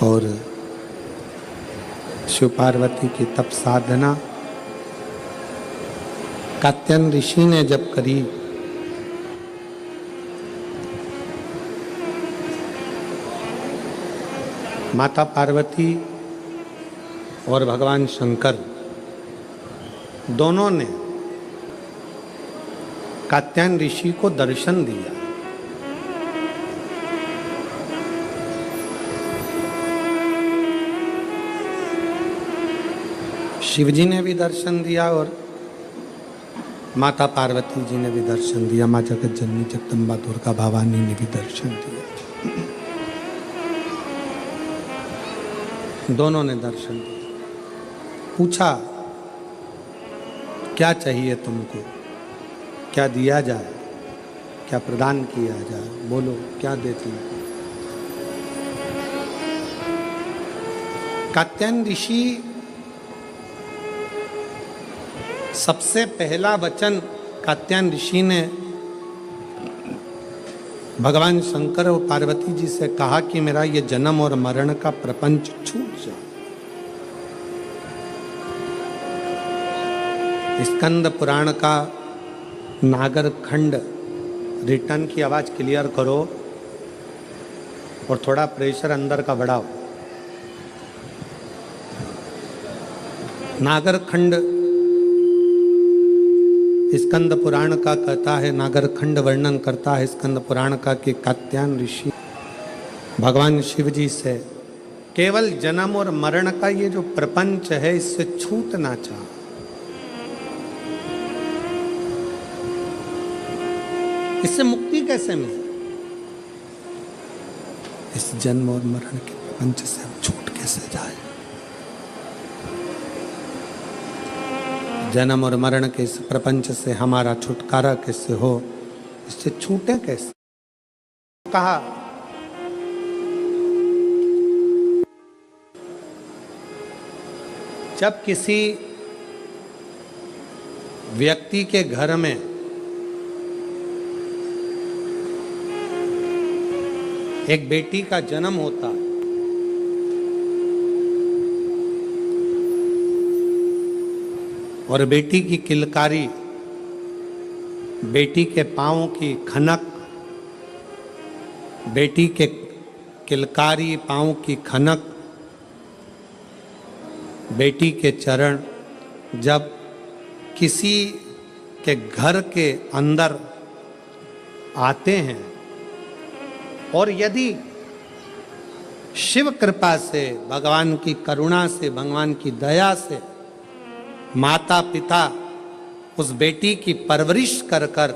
और शिव पार्वती की तप साधना कात्यायन ऋषि ने जब करी, माता पार्वती और भगवान शंकर दोनों ने कात्यायन ऋषि को दर्शन दिया। शिव जी ने भी दर्शन दिया और माता पार्वती जी ने भी दर्शन दिया। माँ जगत जननी जगदम्बा दुर्गा भवानी ने भी दर्शन दिया। दोनों ने दर्शन दिया। पूछा क्या चाहिए तुमको, क्या दिया जाए, क्या प्रदान किया जाए, बोलो क्या दे तुमको। कात्यायन ऋषि सबसे पहला वचन कात्यायन ऋषि ने भगवान शंकर और पार्वती जी से कहा कि मेरा ये जन्म और मरण का प्रपंच छूट जाए। स्कंद पुराण का नागरखंड रिटर्न की आवाज क्लियर करो और थोड़ा प्रेशर अंदर का बढ़ाओ। नागरखंड स्कंद पुराण का कहता है, नागरखंड वर्णन करता है स्कंद पुराण का कि कात्यायन ऋषि भगवान शिव जी से केवल जन्म और मरण का ये जो प्रपंच है इससे छूटना चाह। इससे मुक्ति कैसे मिले? इस जन्म और मरण के प्रपंच से हम छूट कैसे जाए? जन्म और मरण के इस प्रपंच से हमारा छुटकारा कैसे हो, इससे छूटे कैसे? कहा जब किसी व्यक्ति के घर में एक बेटी का जन्म होता है और बेटी की किलकारी, बेटी के पाँव की खनक, बेटी के किलकारी पाँव की खनक, बेटी के चरण जब किसी के घर के अंदर आते हैं, और यदि शिव कृपा से, भगवान की करुणा से, भगवान की दया से माता पिता उस बेटी की परवरिश कर कर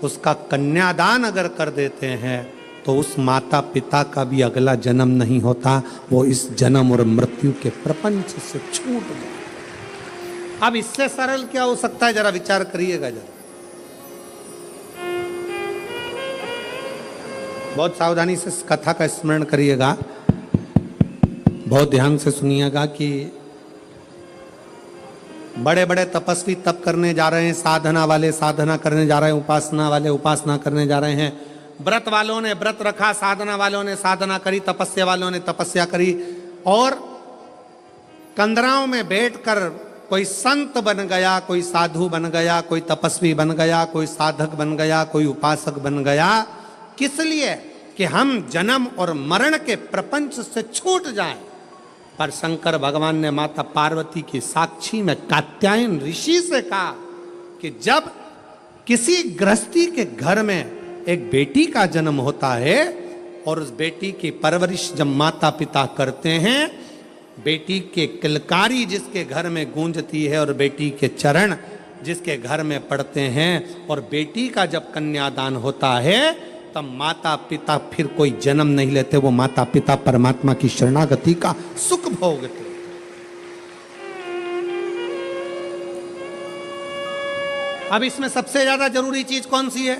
उसका कन्यादान अगर कर देते हैं, तो उस माता पिता का भी अगला जन्म नहीं होता, वो इस जन्म और मृत्यु के प्रपंच से छूट गए। अब इससे सरल क्या हो सकता है, जरा विचार करिएगा जरा। बहुत सावधानी से इस कथा का स्मरण करिएगा, बहुत ध्यान से सुनिएगा कि बड़े बड़े तपस्वी तप करने जा रहे हैं, साधना वाले साधना करने जा रहे हैं, उपासना वाले उपासना करने जा रहे हैं, व्रत वालों ने व्रत रखा, साधना वालों ने साधना करी, तपस्या वालों ने तपस्या करी, और कंदराओं में बैठकर कोई संत बन गया, कोई साधु बन गया, कोई तपस्वी बन गया, कोई साधक बन गया, कोई उपासक बन गया। किस लिए? कि हम जन्म और मरण के प्रपंच से छूट जाएं। पर शंकर भगवान ने माता पार्वती की साक्षी में कात्यायन ऋषि से कहा कि जब किसी गृहस्थी के घर में एक बेटी का जन्म होता है और उस बेटी की परवरिश जब माता पिता करते हैं, बेटी के किलकारी जिसके घर में गूंजती है और बेटी के चरण जिसके घर में पड़ते हैं, और बेटी का जब कन्यादान होता है, तब माता पिता फिर कोई जन्म नहीं लेते, वो माता पिता परमात्मा की शरणागति का सुख भोगते। अब इसमें सबसे ज्यादा जरूरी चीज कौन सी है?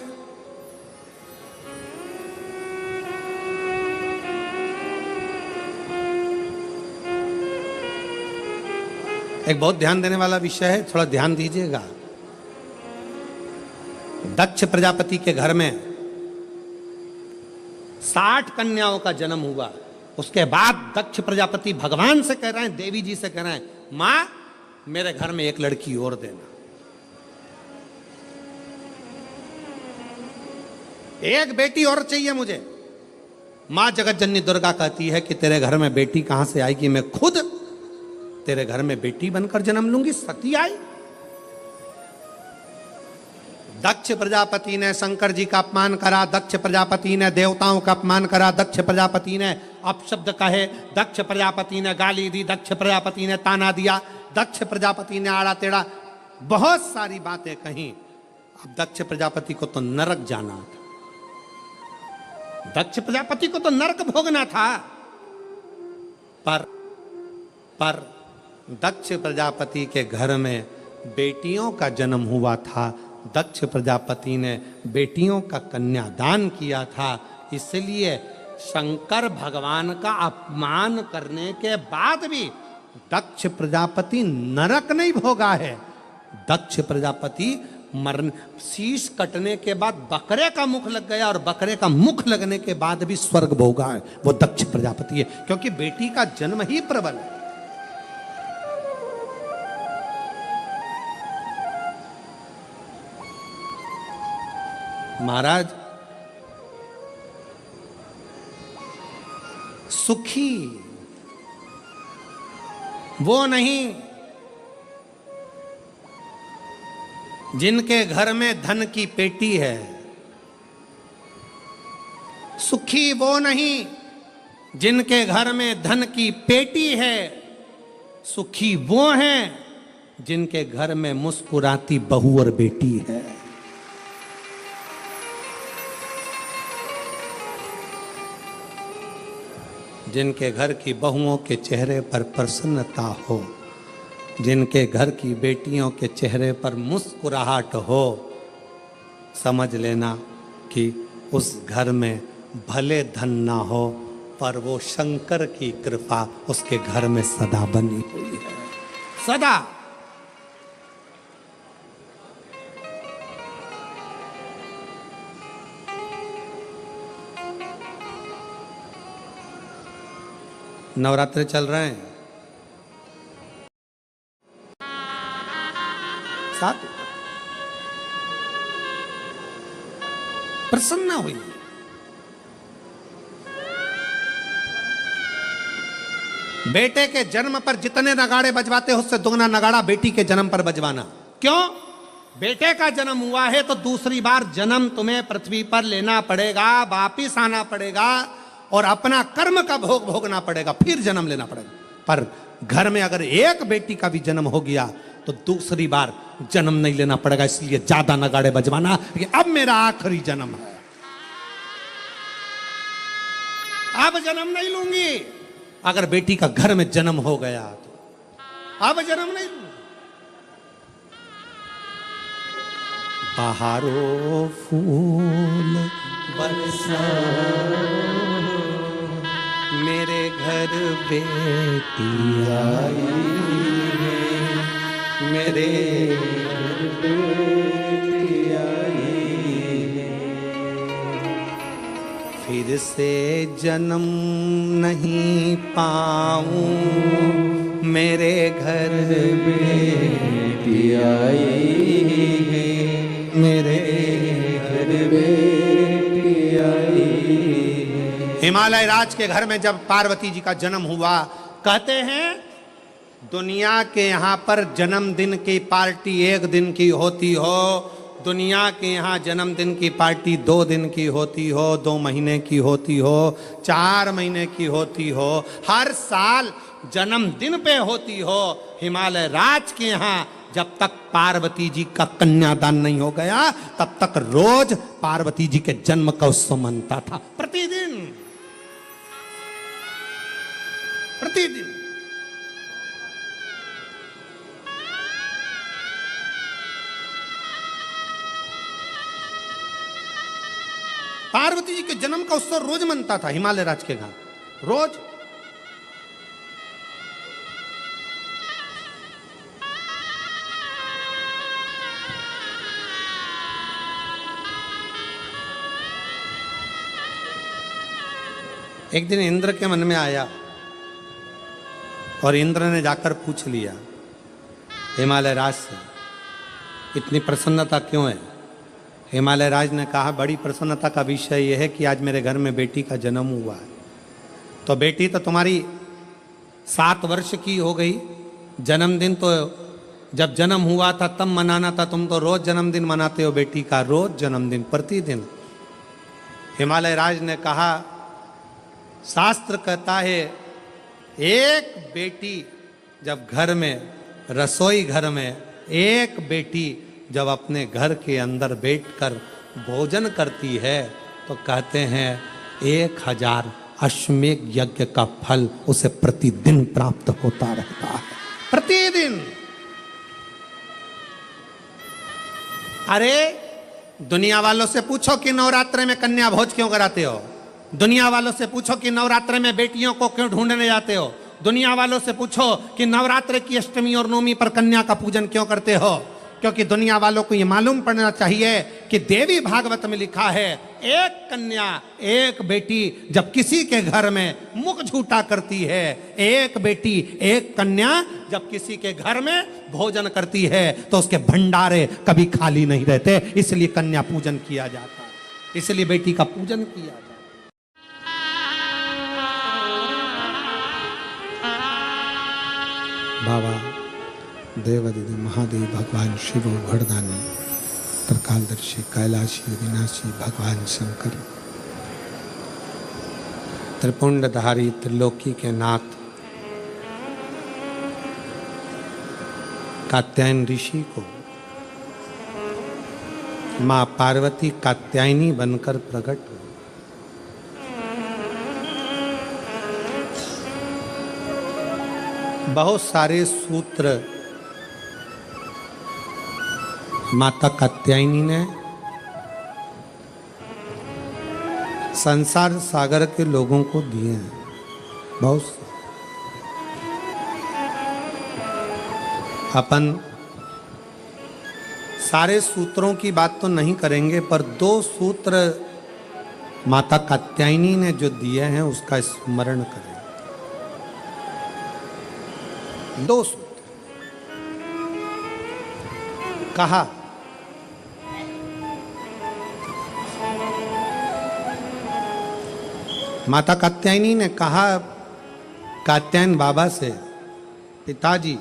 एक बहुत ध्यान देने वाला विषय है, थोड़ा ध्यान दीजिएगा। दक्ष प्रजापति के घर में 60 कन्याओं का जन्म हुआ। उसके बाद दक्ष प्रजापति भगवान से कह रहे हैं, देवी जी से कह रहे हैं, मां मेरे घर में एक लड़की और देना, एक बेटी और चाहिए मुझे। मां जगत जननी दुर्गा कहती है कि तेरे घर में बेटी कहां से आएगी, मैं खुद तेरे घर में बेटी बनकर जन्म लूंगी। सती आई। दक्ष प्रजापति ने शंकर जी का अपमान करा, दक्ष प्रजापति ने देवताओं का अपमान करा, दक्ष प्रजापति ने अपशब्द कहे, दक्ष प्रजापति ने गाली दी, दक्ष प्रजापति ने ताना दिया, दक्ष प्रजापति ने आड़ा टेढ़ा बहुत सारी बातें कही। अब दक्ष प्रजापति को तो नरक जाना था, दक्ष प्रजापति को तो नरक भोगना था। पर दक्ष प्रजापति के घर में बेटियों का जन्म हुआ था, दक्ष प्रजापति ने बेटियों का कन्यादान किया था। इसलिए शंकर भगवान का अपमान करने के बाद भी दक्ष प्रजापति नरक नहीं भोगा है। दक्ष प्रजापति मरण, शीश कटने के बाद बकरे का मुख लग गया, और बकरे का मुख लगने के बाद भी स्वर्ग भोगा है, वो दक्ष प्रजापति है, क्योंकि बेटी का जन्म ही प्रबल है। महाराज, सुखी वो नहीं जिनके घर में धन की पेटी है, सुखी वो नहीं जिनके घर में धन की पेटी है, सुखी वो हैं जिनके घर में मुस्कुराती बहू और बेटी है। जिनके घर की बहुओं के चेहरे पर प्रसन्नता हो, जिनके घर की बेटियों के चेहरे पर मुस्कुराहट हो, समझ लेना कि उस घर में भले धन ना हो, पर वो शंकर की कृपा उसके घर में सदा बनी हुई है, सदा। नवरात्रि चल रहे हैं, साथ प्रसन्न हुई। बेटे के जन्म पर जितने नगाड़े बजवाते हो उससे दुगना नगाड़ा बेटी के जन्म पर बजवाना। क्यों? बेटे का जन्म हुआ है तो दूसरी बार जन्म तुम्हें पृथ्वी पर लेना पड़ेगा, वापिस आना पड़ेगा और अपना कर्म का भोग भोगना पड़ेगा, फिर जन्म लेना पड़ेगा। पर घर में अगर एक बेटी का भी जन्म हो गया तो दूसरी बार जन्म नहीं लेना पड़ेगा। इसलिए ज्यादा नगाड़े बजवाना कि अब मेरा आखिरी जन्म है, अब जन्म नहीं लूंगी। अगर बेटी का घर में जन्म हो गया तो अब जन्म नहीं लूंगी। बहारो फूल बरसा मेरे घर बेटी आई है, मेरे घर बेटी आई है। फिर से जन्म नहीं पाऊं मेरे घर बेटी आई है, मेरे घर बेटी आई है। हिमालय राज के घर में जब पार्वती जी का जन्म हुआ, कहते हैं दुनिया के यहाँ पर जन्मदिन की पार्टी एक दिन की होती हो, दुनिया के यहाँ जन्मदिन की पार्टी 2 दिन की होती हो, 2 महीने की होती हो, 4 महीने की होती हो, हर साल जन्मदिन पे होती हो। हिमालय राज के यहाँ जब तक पार्वती जी का कन्यादान नहीं हो गया तब तक रोज पार्वती जी के जन्म का उत्सव मनता था, प्रतिदिन प्रतिदिन। पार्वती जी के जन्म का उत्सव रोज मनता था हिमालय राज के घर, रोज। एक दिन इंद्र के मन में आया और इंद्र ने जाकर पूछ लिया हिमालय राज से, इतनी प्रसन्नता क्यों है? हिमालय राज ने कहा, बड़ी प्रसन्नता का विषय यह है कि आज मेरे घर में बेटी का जन्म हुआ है। तो बेटी तो तुम्हारी 7 वर्ष की हो गई, जन्मदिन तो जब जन्म हुआ था तब मनाना था, तुम तो रोज जन्मदिन मनाते हो बेटी का, रोज जन्मदिन, प्रतिदिन। हिमालय राज ने कहा, शास्त्र कहता है एक बेटी जब घर में, रसोई घर में एक बेटी जब अपने घर के अंदर बैठकर भोजन करती है तो कहते हैं 1000 अश्वमेध यज्ञ का फल उसे प्रतिदिन प्राप्त होता रहता है, प्रतिदिन। अरे दुनिया वालों से पूछो कि नवरात्रि में कन्या भोज क्यों कराते हो, दुनिया वालों से पूछो कि नवरात्रि में बेटियों को क्यों ढूंढने जाते हो, दुनिया वालों से पूछो कि नवरात्रि की अष्टमी और नवमी पर कन्या का पूजन क्यों करते हो। क्योंकि दुनिया वालों को ये मालूम पड़ना चाहिए कि देवी भागवत में लिखा है, एक कन्या एक बेटी जब किसी के घर में मुख झूठा करती है, एक बेटी एक कन्या जब किसी के घर में भोजन करती है तो उसके भंडारे कभी खाली नहीं रहते। इसलिए कन्या पूजन किया जाता है, इसलिए बेटी का पूजन किया जाता है। बाबा देवादिदेव महादेव भगवान शिव घड़दानी त्रिकालदर्शी कैलाशी अविनाशी भगवान शंकर, त्रिपुंडधारी त्रिलोकी के नाथ कात्यायन ऋषि को मां पार्वती कात्यायनी बनकर प्रकट हुई। बहुत सारे सूत्र माता कात्यायनी ने संसार सागर के लोगों को दिए हैं, बहुत से। अपन सारे सूत्रों की बात तो नहीं करेंगे, पर 2 सूत्र माता कात्यायनी ने जो दिए हैं उसका स्मरण करें। 2 सूत्र कहा, माता कात्यायनी ने कहा, कात्यायन बाबा से, पिताजी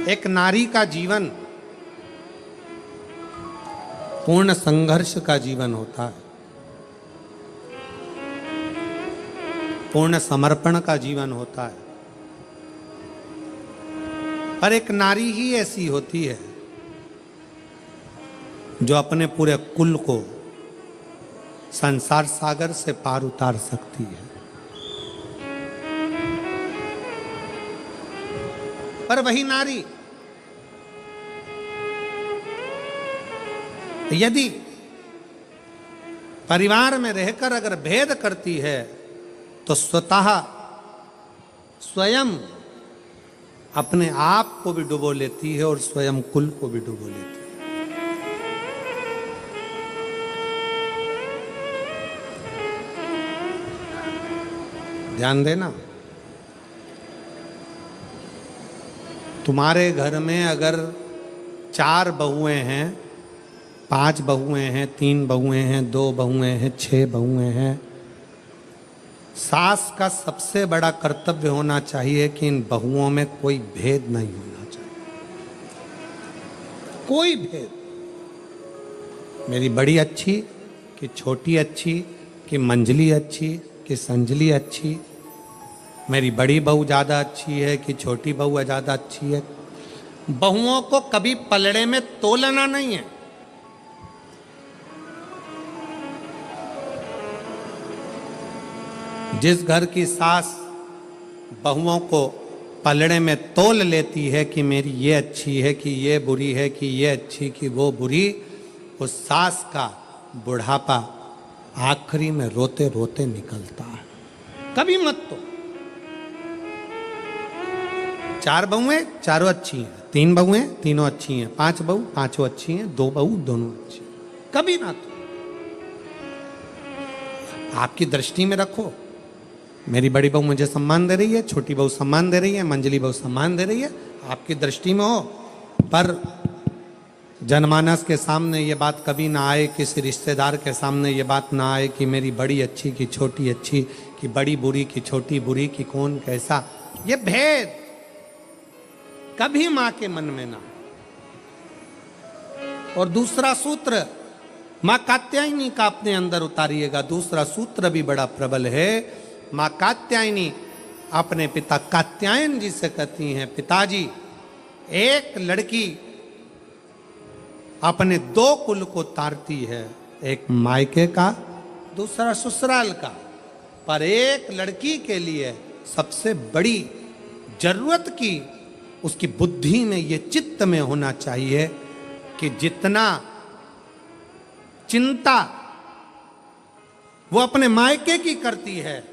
एक नारी का जीवन पूर्ण संघर्ष का जीवन होता है, पूर्ण समर्पण का जीवन होता है। पर एक नारी ही ऐसी होती है जो अपने पूरे कुल को संसार सागर से पार उतार सकती है। पर वही नारी यदि परिवार में रहकर अगर भेद करती है तो स्वतः स्वयं अपने आप को भी डुबो लेती है और स्वयं कुल को भी डुबो लेती है। ध्यान देना, तुम्हारे घर में अगर 4 बहुएं हैं, 5 बहुएं हैं, 3 बहुएं हैं, 2 बहुएं हैं, 6 बहुएं हैं, सास का सबसे बड़ा कर्तव्य होना चाहिए कि इन बहुओं में कोई भेद नहीं होना चाहिए। कोई भेद, मेरी बड़ी अच्छी कि छोटी अच्छी, कि मंजली अच्छी कि संजली अच्छी, मेरी बड़ी बहू ज़्यादा अच्छी है कि छोटी बहू ज़्यादा अच्छी है। बहुओं को कभी पलड़े में तोलना नहीं है। जिस घर की सास बहुओं को पलड़े में तोल लेती है कि मेरी ये अच्छी है कि ये बुरी है कि ये अच्छी कि वो बुरी, उस सास का बुढ़ापा आखिरी में रोते रोते निकलता है। कभी मत तो 4 बहुएं चारों अच्छी हैं, 3 बहुएं तीनों अच्छी हैं, 5 बहू पांचों अच्छी हैं, 2 बहू दोनों अच्छी हैं, कभी ना तो। आपकी दृष्टि में रखो, मेरी बड़ी बहू मुझे सम्मान दे रही है, छोटी बहू सम्मान दे रही है, मंजली बहू सम्मान दे रही है, आपकी दृष्टि में हो। पर जनमानस के सामने ये बात कभी ना आए, किसी रिश्तेदार के सामने ये बात ना आए कि मेरी बड़ी अच्छी कि छोटी अच्छी, कि बड़ी बुरी कि छोटी बुरी, कि कौन कैसा, ये भेद कभी मां के मन में ना। और दूसरा सूत्र मां कात्यायनी का अपने अंदर उतारिएगा। दूसरा सूत्र भी बड़ा प्रबल है। मां कात्यायनी अपने पिता कात्यायन जी से कहती हैं, पिताजी एक लड़की अपने 2 कुल को तारती है, एक मायके का दूसरा ससुराल का। पर एक लड़की के लिए सबसे बड़ी जरूरत की उसकी बुद्धि में ये चित्त में होना चाहिए कि जितना चिंता वो अपने मायके की करती है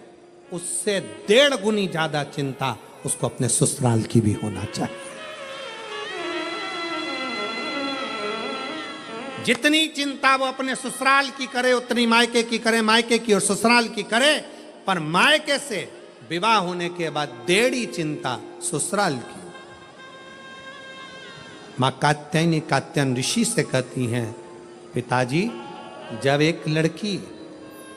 उससे 1.5 गुनी ज्यादा चिंता उसको अपने ससुराल की भी होना चाहिए। जितनी चिंता वो अपने ससुराल की करे उतनी मायके की करे, मायके की और ससुराल की करे। पर मायके से विवाह होने के बाद 1.5 चिंता ससुराल की। मां कात्यायनी कात्यायन ऋषि से कहती हैं, पिताजी जब एक लड़की,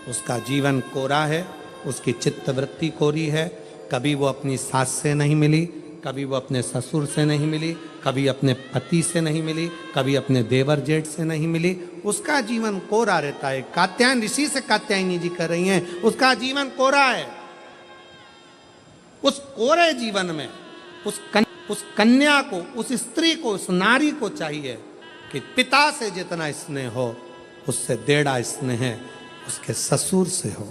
उसका जीवन कोरा है, उसकी चित्तवृत्ति कोरी है, कभी वो अपनी सास से नहीं मिली, कभी वो अपने ससुर से नहीं मिली, कभी अपने पति से नहीं मिली, कभी अपने देवर जेठ से नहीं मिली, उसका जीवन कोरा रहता है। कात्यायन ऋषि से कात्यायनी जी कर रही हैं, उसका जीवन कोरा है। उस कोरे जीवन में उस कन्या को, उस स्त्री को, उस नारी को चाहिए कि पिता से जितना स्नेह हो उससे 1.5 स्नेह उसके ससुर से हो,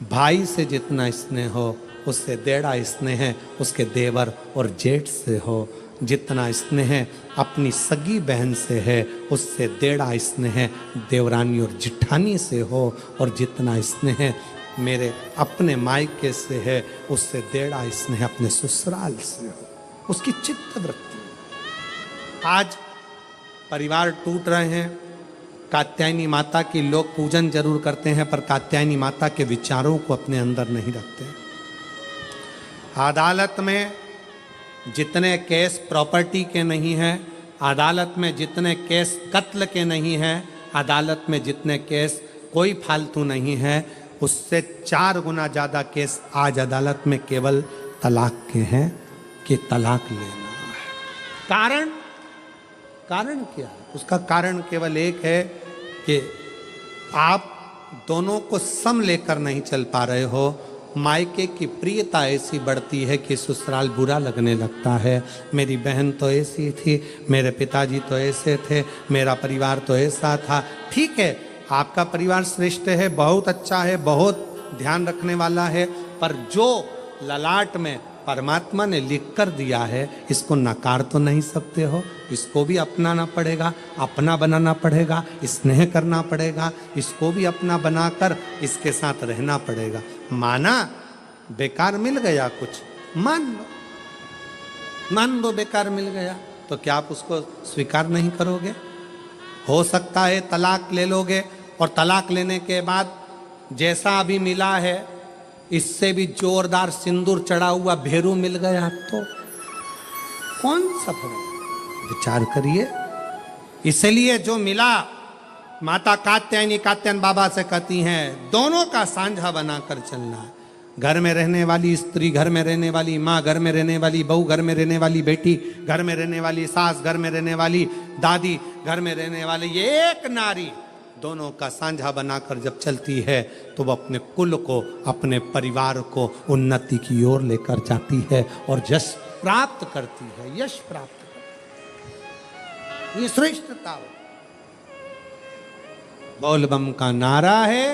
भाई से जितना स्नेह हो उससे 1.5 स्नेह उसके देवर और जेठ से हो, जितना स्नेह अपनी सगी बहन से है उससे 1.5 स्नेह देवरानी और जिठानी से हो, और जितना स्नेह मेरे अपने मायके से है उससे 1.5 स्नेह अपने ससुराल से हो। उसकी चित्तवृत्ति। आज परिवार टूट रहे हैं। कात्यायनी माता की लोग पूजन जरूर करते हैं पर कात्यायनी माता के विचारों को अपने अंदर नहीं रखते। अदालत में जितने केस प्रॉपर्टी के नहीं हैं, अदालत में जितने केस कत्ल के नहीं हैं, अदालत में जितने केस कोई फालतू नहीं है। उससे 4 गुना ज़्यादा केस आज अदालत में केवल तलाक के हैं कि तलाक लेना है। कारण क्या है? उसका कारण केवल एक है कि आप दोनों को सम लेकर नहीं चल पा रहे हो। मायके की प्रियता ऐसी बढ़ती है कि ससुराल बुरा लगने लगता है। मेरी बहन तो ऐसी थी, मेरे पिताजी तो ऐसे थे, मेरा परिवार तो ऐसा था। ठीक है, आपका परिवार श्रेष्ठ है, बहुत अच्छा है, बहुत ध्यान रखने वाला है, पर जो ललाट में परमात्मा ने लिख कर दिया है इसको नकार तो नहीं सकते हो। इसको भी अपनाना पड़ेगा, अपना बनाना पड़ेगा, स्नेह करना पड़ेगा, इसको भी अपना बनाकर इसके साथ रहना पड़ेगा। माना बेकार मिल गया कुछ, मान लो बेकार मिल गया, तो क्या आप उसको स्वीकार नहीं करोगे? हो सकता है तलाक ले लोगे और तलाक लेने के बाद जैसा अभी मिला है इससे भी जोरदार सिंदूर चढ़ा हुआ भेरू मिल गया तो कौन सा फर्क? विचार करिए। इसलिए जो मिला, माता कात्यायन बाबा से कहती हैं दोनों का सांझा बनाकर चलना है। घर में रहने वाली स्त्री, घर में रहने वाली माँ, घर में रहने वाली बहू, घर में रहने वाली बेटी, घर में रहने वाली सास, घर में रहने वाली दादी, घर में रहने वाली ये एक नारी, दोनों का सांझा बनाकर जब चलती है तो वो अपने कुल को, अपने परिवार को उन्नति की ओर लेकर जाती है और यश प्राप्त करती है, यश प्राप्त करती है। ये श्रेष्ठता बोल बम का नारा है,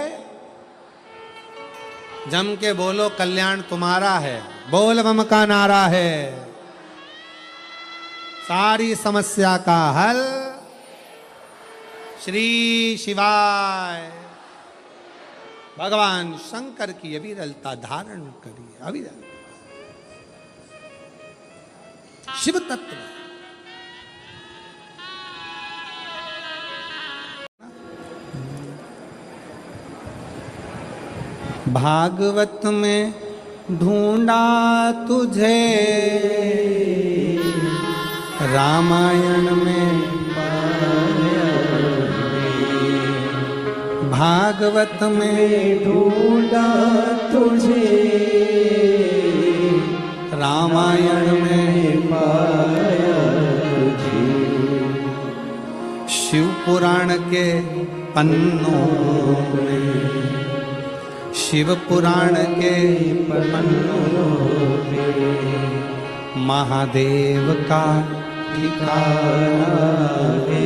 जम के बोलो कल्याण तुम्हारा है। बोल बम का नारा है, सारी समस्या का हल श्री शिवाय। भगवान शंकर की अविरलता धारण करिए, अविरल शिव तत्व। भागवत में ढूंढा तुझे, रामायण में भागवत में ढूंढा तुझे, रामायण में पाया तुझे। शिव पुराण के पन्नों में, शिव पुराण के पन्नों में महादेव का ठिकाना है।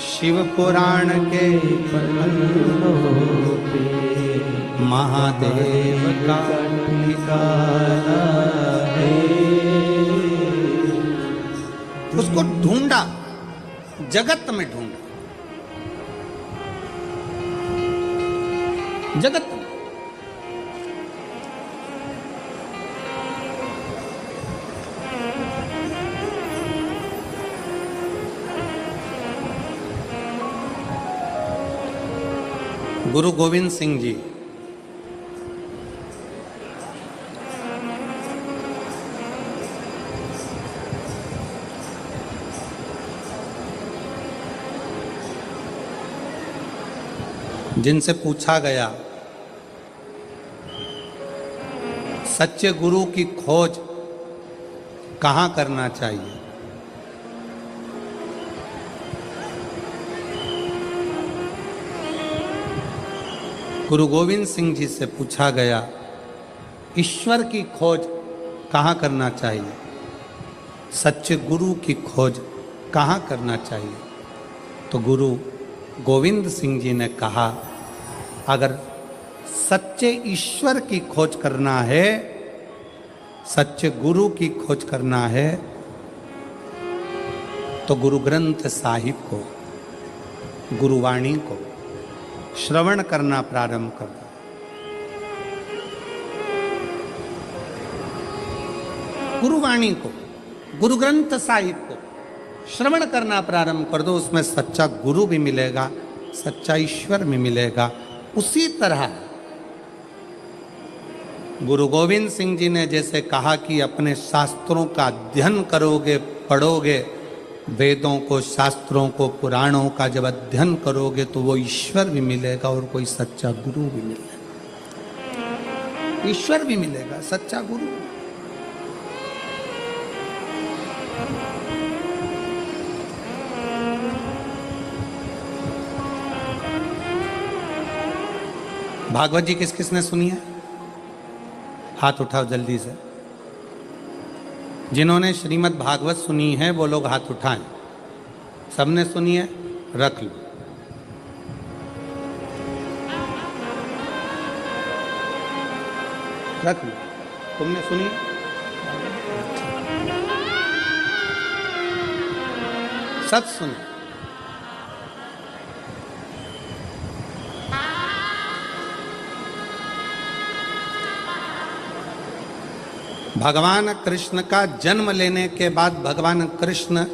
शिव पुराण के पन्नों पे महादेव का ठिकाना है। उसको ढूंढा, जगत में ढूंढा, जगत में। गुरु गोविंद सिंह जी जिनसे पूछा गया सच्चे गुरु की खोज कहाँ करना चाहिए, गुरु गोविंद सिंह जी से पूछा गया ईश्वर की खोज कहाँ करना चाहिए, सच्चे गुरु की खोज कहाँ करना चाहिए, तो गुरु गोविंद सिंह जी ने कहा अगर सच्चे ईश्वर की खोज करना है, सच्चे गुरु की खोज करना है, तो गुरु ग्रंथ साहिब को, गुरुवाणी को श्रवण करना प्रारंभ कर दो। गुरुवाणी को, गुरु ग्रंथ साहिब को श्रवण करना प्रारंभ कर दो। उसमें सच्चा गुरु भी मिलेगा, सच्चा ईश्वर भी मिलेगा। उसी तरह गुरु गोविंद सिंह जी ने जैसे कहा कि अपने शास्त्रों का अध्ययन करोगे, पढ़ोगे, वेदों को, शास्त्रों को, पुराणों का जब अध्ययन करोगे तो वो ईश्वर भी मिलेगा और कोई सच्चा गुरु भी मिलेगा। ईश्वर भी मिलेगा, सच्चा गुरु। भागवत जी किस किसने सुनी है? हाथ उठाओ जल्दी से। जिन्होंने श्रीमद् भागवत सुनी है वो लोग हाथ उठाएं। सबने सुनी है? रख लो। रख लो। तुमने सुनी? सब सुने। भगवान कृष्ण का जन्म लेने के बाद भगवान कृष्ण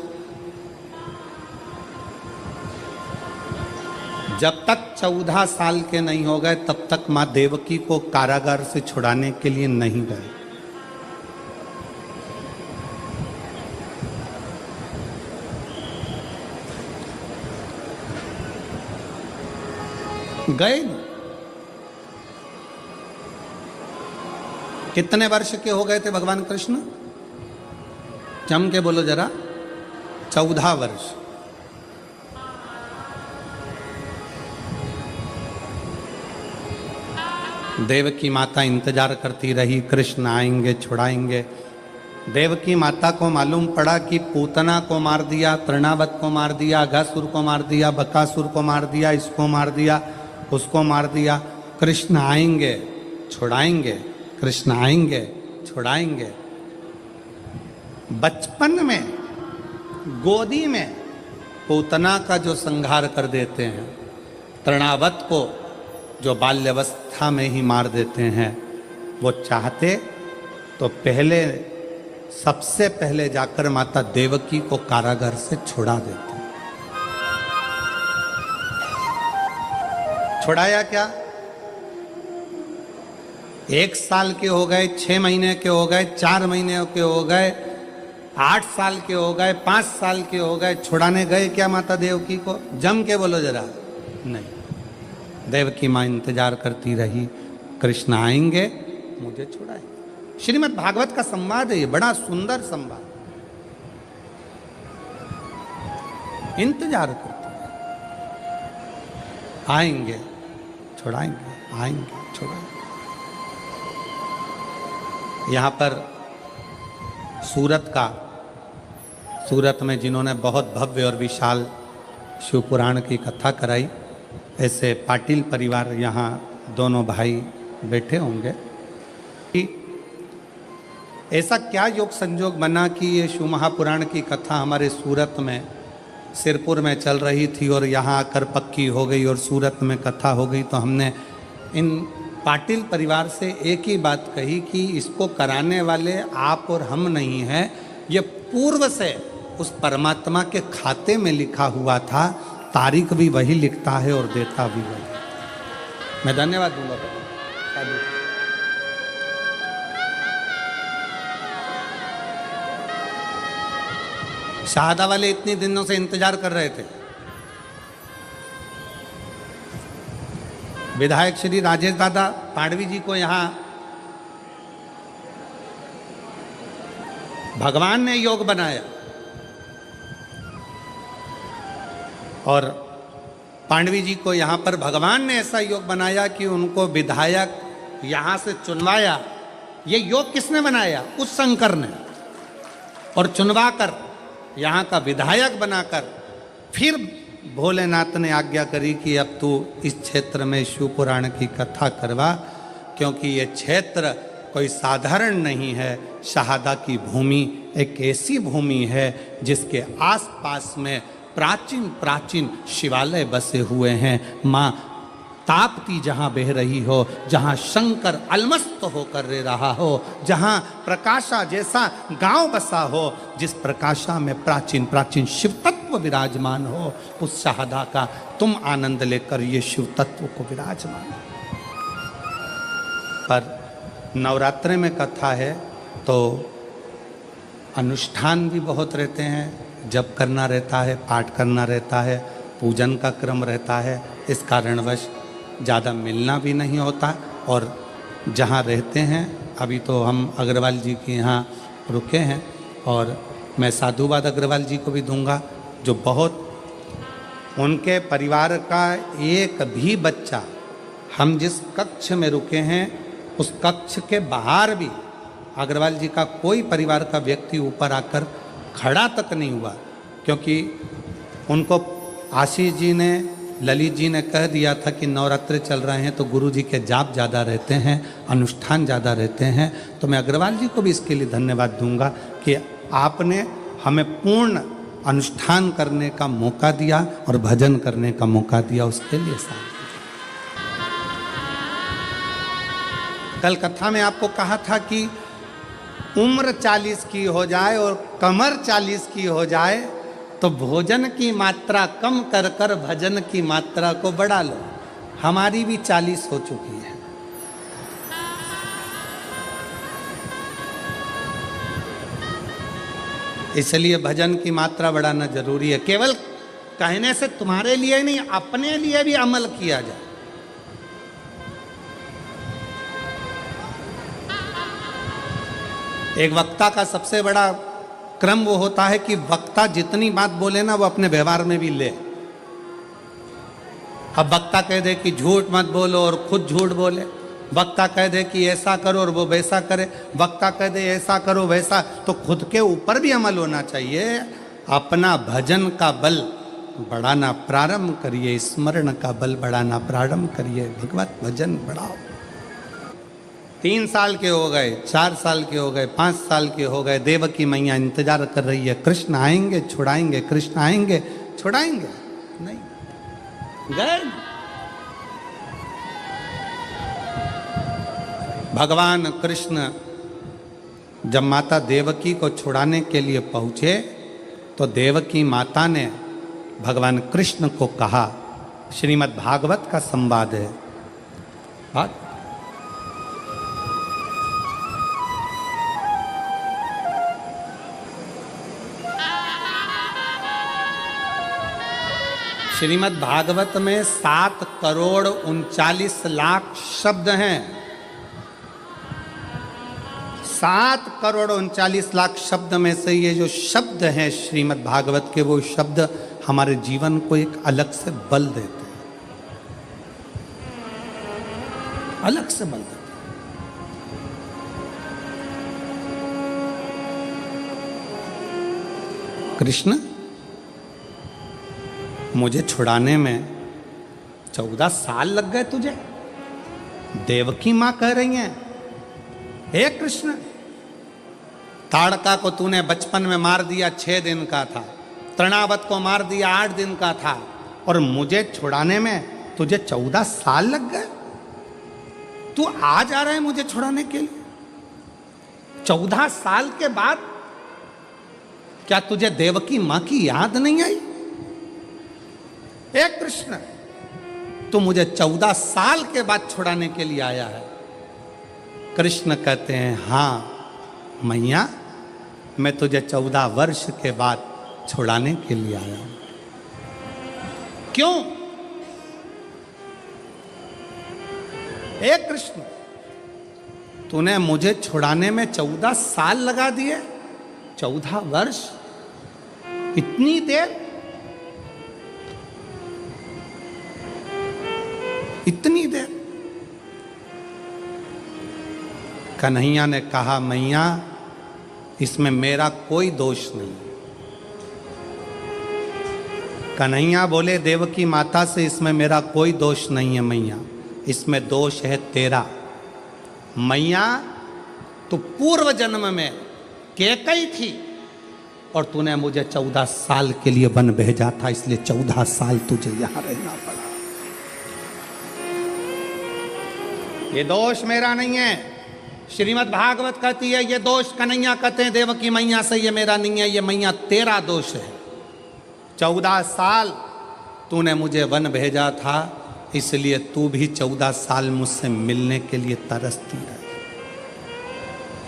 जब तक 14 साल के नहीं हो गए तब तक मां देवकी को कारागार से छुड़ाने के लिए नहीं गए। गए नहीं। कितने वर्ष के हो गए थे भगवान कृष्ण? जम के बोलो जरा। 14 वर्ष। देवकी माता इंतजार करती रही, कृष्ण आएंगे, छुड़ाएंगे। देवकी माता को मालूम पड़ा कि पूतना को मार दिया, तृणावत को मार दिया, अघासुर को मार दिया, बकासुर को मार दिया, इसको मार दिया, उसको मार दिया। कृष्ण आएंगे, छुड़ाएंगे, कृष्ण आएंगे, छुड़ाएंगे। बचपन में गोदी में पूतना का जो संहार कर देते हैं, तृणावत को जो बाल्यावस्था में ही मार देते हैं, वो चाहते तो पहले, सबसे पहले जाकर माता देवकी को कारागार से छुड़ा देते। छुड़ाया क्या? 1 साल के हो गए, 6 महीने के हो गए, 4 महीने के हो गए, 8 साल के हो गए, 5 साल के हो गए, छुड़ाने गए क्या माता देवकी को? जम के बोलो जरा। नहीं। देवकी माँ इंतजार करती रही, कृष्ण आएंगे, मुझे छुड़ाएंगे। श्रीमद् भागवत का संवाद है ये, बड़ा सुंदर संवाद। इंतजार करती रही, आएंगे, छुड़ाएंगे, आएंगे, छुड़ाएंगे। यहाँ पर सूरत में जिन्होंने बहुत भव्य और विशाल शिव पुराण की कथा कराई, ऐसे पाटिल परिवार यहाँ दोनों भाई बैठे होंगे। ऐसा क्या योग संजोग बना कि ये शिव महापुराण की कथा हमारे सूरत में, सिरपुर में चल रही थी और यहाँ आकर पक्की हो गई और सूरत में कथा हो गई। तो हमने इन पाटिल परिवार से एक ही बात कही कि इसको कराने वाले आप और हम नहीं हैं, ये पूर्व से उस परमात्मा के खाते में लिखा हुआ था। तारीख भी वही लिखता है और देता भी वही। मैं धन्यवाद दूंगा। शाहदा वाले इतने दिनों से इंतजार कर रहे थे। विधायक श्री राजेश दादा पांडवी जी को यहाँ भगवान ने योग बनाया और पांडवी जी को यहाँ पर भगवान ने ऐसा योग बनाया कि उनको विधायक यहाँ से चुनवाया। ये योग किसने बनाया? उस शंकर ने। और चुनवाकर यहाँ का विधायक बनाकर फिर भोलेनाथ ने आज्ञा करी कि अब तू इस क्षेत्र में शिव पुराण की कथा करवा, क्योंकि ये क्षेत्र कोई साधारण नहीं है। शहादा की भूमि एक ऐसी भूमि है जिसके आसपास में प्राचीन प्राचीन शिवालय बसे हुए हैं। माँ ताप्ती जहाँ बह रही हो, जहाँ शंकर अलमस्त होकर रह रहा हो, जहाँ प्रकाशा जैसा गांव बसा हो, जिस प्रकाशा में प्राचीन प्राचीन शिव तत्व विराजमान हो, उस शहादा का तुम आनंद लेकर ये शिव तत्व को विराजमान। पर नवरात्रि में कथा है तो अनुष्ठान भी बहुत रहते हैं, जप करना रहता है, पाठ करना रहता है, पूजन का क्रम रहता है। इस कारणवश ज़्यादा मिलना भी नहीं होता। और जहाँ रहते हैं, अभी तो हम अग्रवाल जी के यहाँ रुके हैं, और मैं साधुवाद अग्रवाल जी को भी दूंगा, जो बहुत उनके परिवार का एक भी बच्चा, हम जिस कक्ष में रुके हैं उस कक्ष के बाहर भी अग्रवाल जी का कोई परिवार का व्यक्ति ऊपर आकर खड़ा तक नहीं हुआ, क्योंकि उनको आशीष जी ने, ललित जी ने कह दिया था कि नवरात्रि चल रहे हैं तो गुरु जी के जाप ज़्यादा रहते हैं, अनुष्ठान ज़्यादा रहते हैं। तो मैं अग्रवाल जी को भी इसके लिए धन्यवाद दूंगा कि आपने हमें पूर्ण अनुष्ठान करने का मौका दिया और भजन करने का मौका दिया, उसके लिए साथ। कल कथा में आपको कहा था कि उम्र 40 की हो जाए और कमर 40 की हो जाए तो भोजन की मात्रा कम कर कर भजन की मात्रा को बढ़ा लो। हमारी भी 40 हो चुकी है। इसलिए भजन की मात्रा बढ़ाना जरूरी है। केवल कहने से तुम्हारे लिए नहीं, अपने लिए भी अमल किया जाए। एक वक्ता का सबसे बड़ा क्रम वो होता है कि वक्ता जितनी बात बोले ना वो अपने व्यवहार में भी ले। अब वक्ता कह दे कि झूठ मत बोलो और खुद झूठ बोले, वक्ता कह दे कि ऐसा करो और वो वैसा करे, वक्ता कह दे ऐसा करो वैसा, तो खुद के ऊपर भी अमल होना चाहिए। अपना भजन का बल बढ़ाना प्रारंभ करिए, स्मरण का बल बढ़ाना प्रारंभ करिए, भगवत भजन बढ़ाओ। 3 साल के हो गए, 4 साल के हो गए, 5 साल के हो गए, देवकी मैया इंतजार कर रही है, कृष्ण आएंगे छुड़ाएंगे, कृष्ण आएंगे छुड़ाएंगे, नहीं गए। भगवान कृष्ण जब माता देवकी को छुड़ाने के लिए पहुंचे तो देवकी माता ने भगवान कृष्ण को कहा, श्रीमद् भागवत का संवाद है, बात श्रीमद् भागवत में 7 करोड़ 39 लाख शब्द हैं। 7 करोड़ 39 लाख शब्द में से ये जो शब्द हैं श्रीमद् भागवत के, वो शब्द हमारे जीवन को एक अलग से बल देते हैं, अलग से बल देते हैं। कृष्ण मुझे छुड़ाने में 14 साल लग गए तुझे। देवकी मां कह रही हैं, हे कृष्ण, ताड़का को तूने बचपन में मार दिया, 6 दिन का था। तृणावत को मार दिया, 8 दिन का था, और मुझे छुड़ाने में तुझे 14 साल लग गए। तू आज आ रहा है मुझे छुड़ाने के लिए? 14 साल के बाद क्या तुझे देवकी मां की याद नहीं आई? हे कृष्ण, तू मुझे 14 साल के बाद छुड़ाने के लिए आया है। कृष्ण कहते हैं, हाँ मैया, मैं तुझे 14 वर्ष के बाद छुड़ाने के लिए आया हूं। क्यों? हे कृष्ण, तूने मुझे छुड़ाने में 14 साल लगा दिए, 14 वर्ष, इतनी देर, इतनी देर। कन्हैया ने कहा, मैया इसमें मेरा कोई दोष नहीं। कन्हैया बोले देवकी माता से, इसमें मेरा कोई दोष नहीं है मैया, इसमें दोष है तेरा। मैया तू पूर्व जन्म में कैकई थी और तूने मुझे 14 साल के लिए वन भेजा था, इसलिए 14 साल तुझे यहां रहना पड़ा। ये दोष मेरा नहीं है। श्रीमद् भागवत कहती है ये दोष कन्हैया कहते हैं देवकी मैया से, ये मेरा नहीं है, ये मैया तेरा दोष है। 14 साल तूने मुझे वन भेजा था, इसलिए तू भी 14 साल मुझसे मिलने के लिए तरसती रही।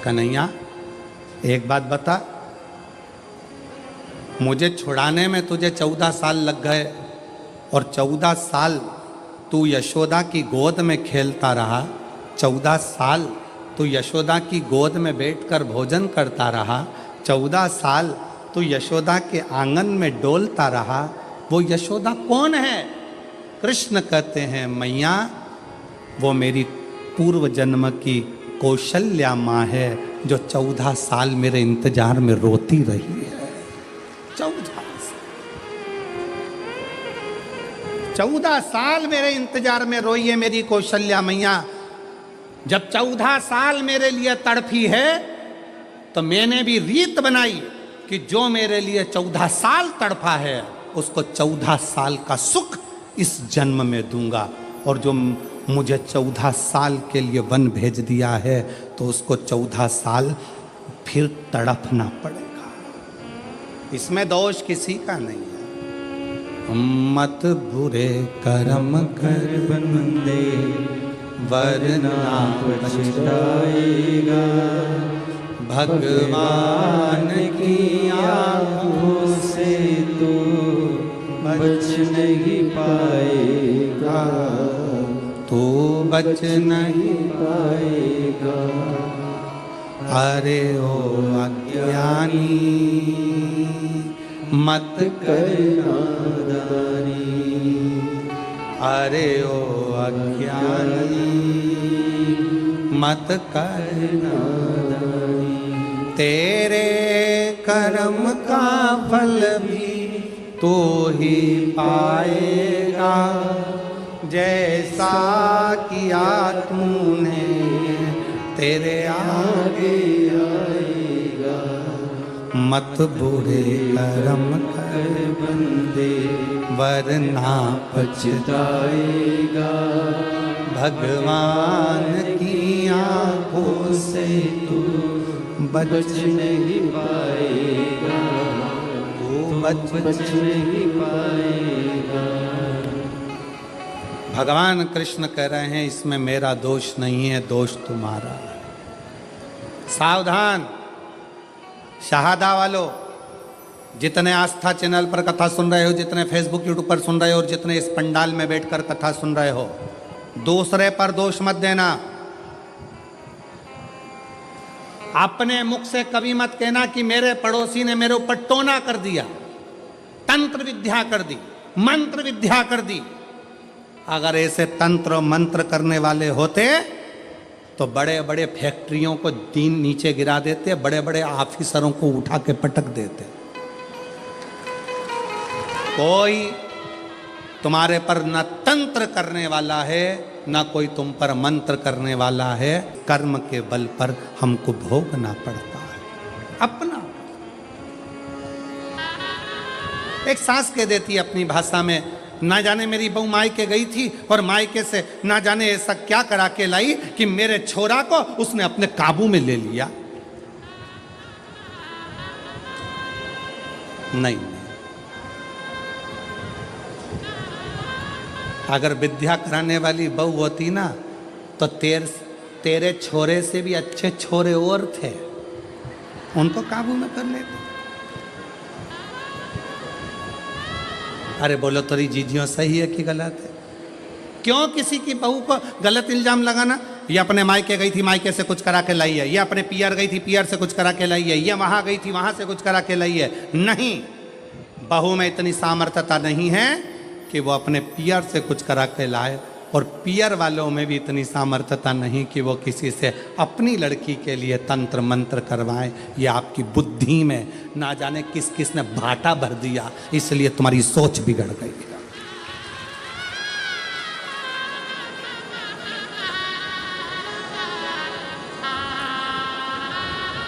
कन्हैया एक बात बता, मुझे छुड़ाने में तुझे 14 साल लग गए और 14 साल तू यशोदा की गोद में खेलता रहा, 14 साल तू यशोदा की गोद में बैठकर भोजन करता रहा, 14 साल तू यशोदा के आंगन में डोलता रहा। वो यशोदा कौन है? कृष्ण कहते हैं मैया वो मेरी पूर्व जन्म की कौशल्या माँ है जो 14 साल मेरे इंतजार में रोती रही है। 14 साल मेरे इंतजार में रोई है मेरी कौशल्या मैया। जब 14 साल मेरे लिए तड़फी है तो मैंने भी रीत बनाई कि जो मेरे लिए 14 साल तड़फा है उसको 14 साल का सुख इस जन्म में दूंगा, और जो मुझे 14 साल के लिए वन भेज दिया है तो उसको 14 साल फिर तड़पना पड़ेगा। इसमें दोष किसी का नहीं है। मत बुरे कर्म कर बंदे वरना पछताएगा, भगवान की आंखों से तो बच नहीं पाएगा, तू बच नहीं पाएगा। अरे ओ अज्ञानी मत करना नादानी, अरे ओ अज्ञानी मत करना नादानी। तेरे कर्म का फल भी तू ही पाएगा, जैसा किया तूने तेरे आगे आएगा। मत बुरे कर्म कर बंदे वरना पछताएगा, भगवान की आंखों से तू बच नहीं पाएगा, तू बच नहीं पाएगा। भगवान कृष्ण कह रहे हैं इसमें मेरा दोष नहीं है, दोष तुम्हारा है। सावधान शहादा वालों, जितने आस्था चैनल पर कथा सुन रहे हो, जितने फेसबुक यूट्यूब पर सुन रहे हो और जितने इस पंडाल में बैठकर कथा सुन रहे हो, दूसरे पर दोष मत देना। अपने मुख से कभी मत कहना कि मेरे पड़ोसी ने मेरे ऊपर टोना कर दिया, तंत्र विद्या कर दी, मंत्र विद्या कर दी। अगर ऐसे तंत्र मंत्र करने वाले होते तो बड़े बड़े फैक्ट्रियों को दीन नीचे गिरा देते, बड़े बड़े ऑफिसरों को उठा के पटक देते। कोई तुम्हारे पर न तंत्र करने वाला है न कोई तुम पर मंत्र करने वाला है। कर्म के बल पर हमको भोगना पड़ता है अपना। एक सास कह देती है अपनी भाषा में, ना जाने मेरी बहू मायके गई थी और मायके से ना जाने ऐसा क्या करा के लाई कि मेरे छोरा को उसने अपने काबू में ले लिया। नहीं, अगर विद्या कराने वाली बहू होती ना तो तेरे छोरे से भी अच्छे छोरे और थे, उनको काबू में कर लेते। अरे बोलो तेरी जीजियों सही है कि गलत है? क्यों किसी की बहू को गलत इल्जाम लगाना? ये अपने मायके गई थी, मायके से कुछ करा के लाई है, ये अपने पियर गई थी, पियर से कुछ करा के लाई है, ये वहां गई थी, वहां से कुछ करा के लाई है। नहीं, बहू में इतनी सामर्थ्यता नहीं है कि वो अपने पियर से कुछ करा के लाए, और पियर वालों में भी इतनी सामर्थ्यता नहीं कि वो किसी से अपनी लड़की के लिए तंत्र मंत्र करवाएं। ये आपकी बुद्धि में ना जाने किस किस ने भाटा भर दिया, इसलिए तुम्हारी सोच बिगड़ गई।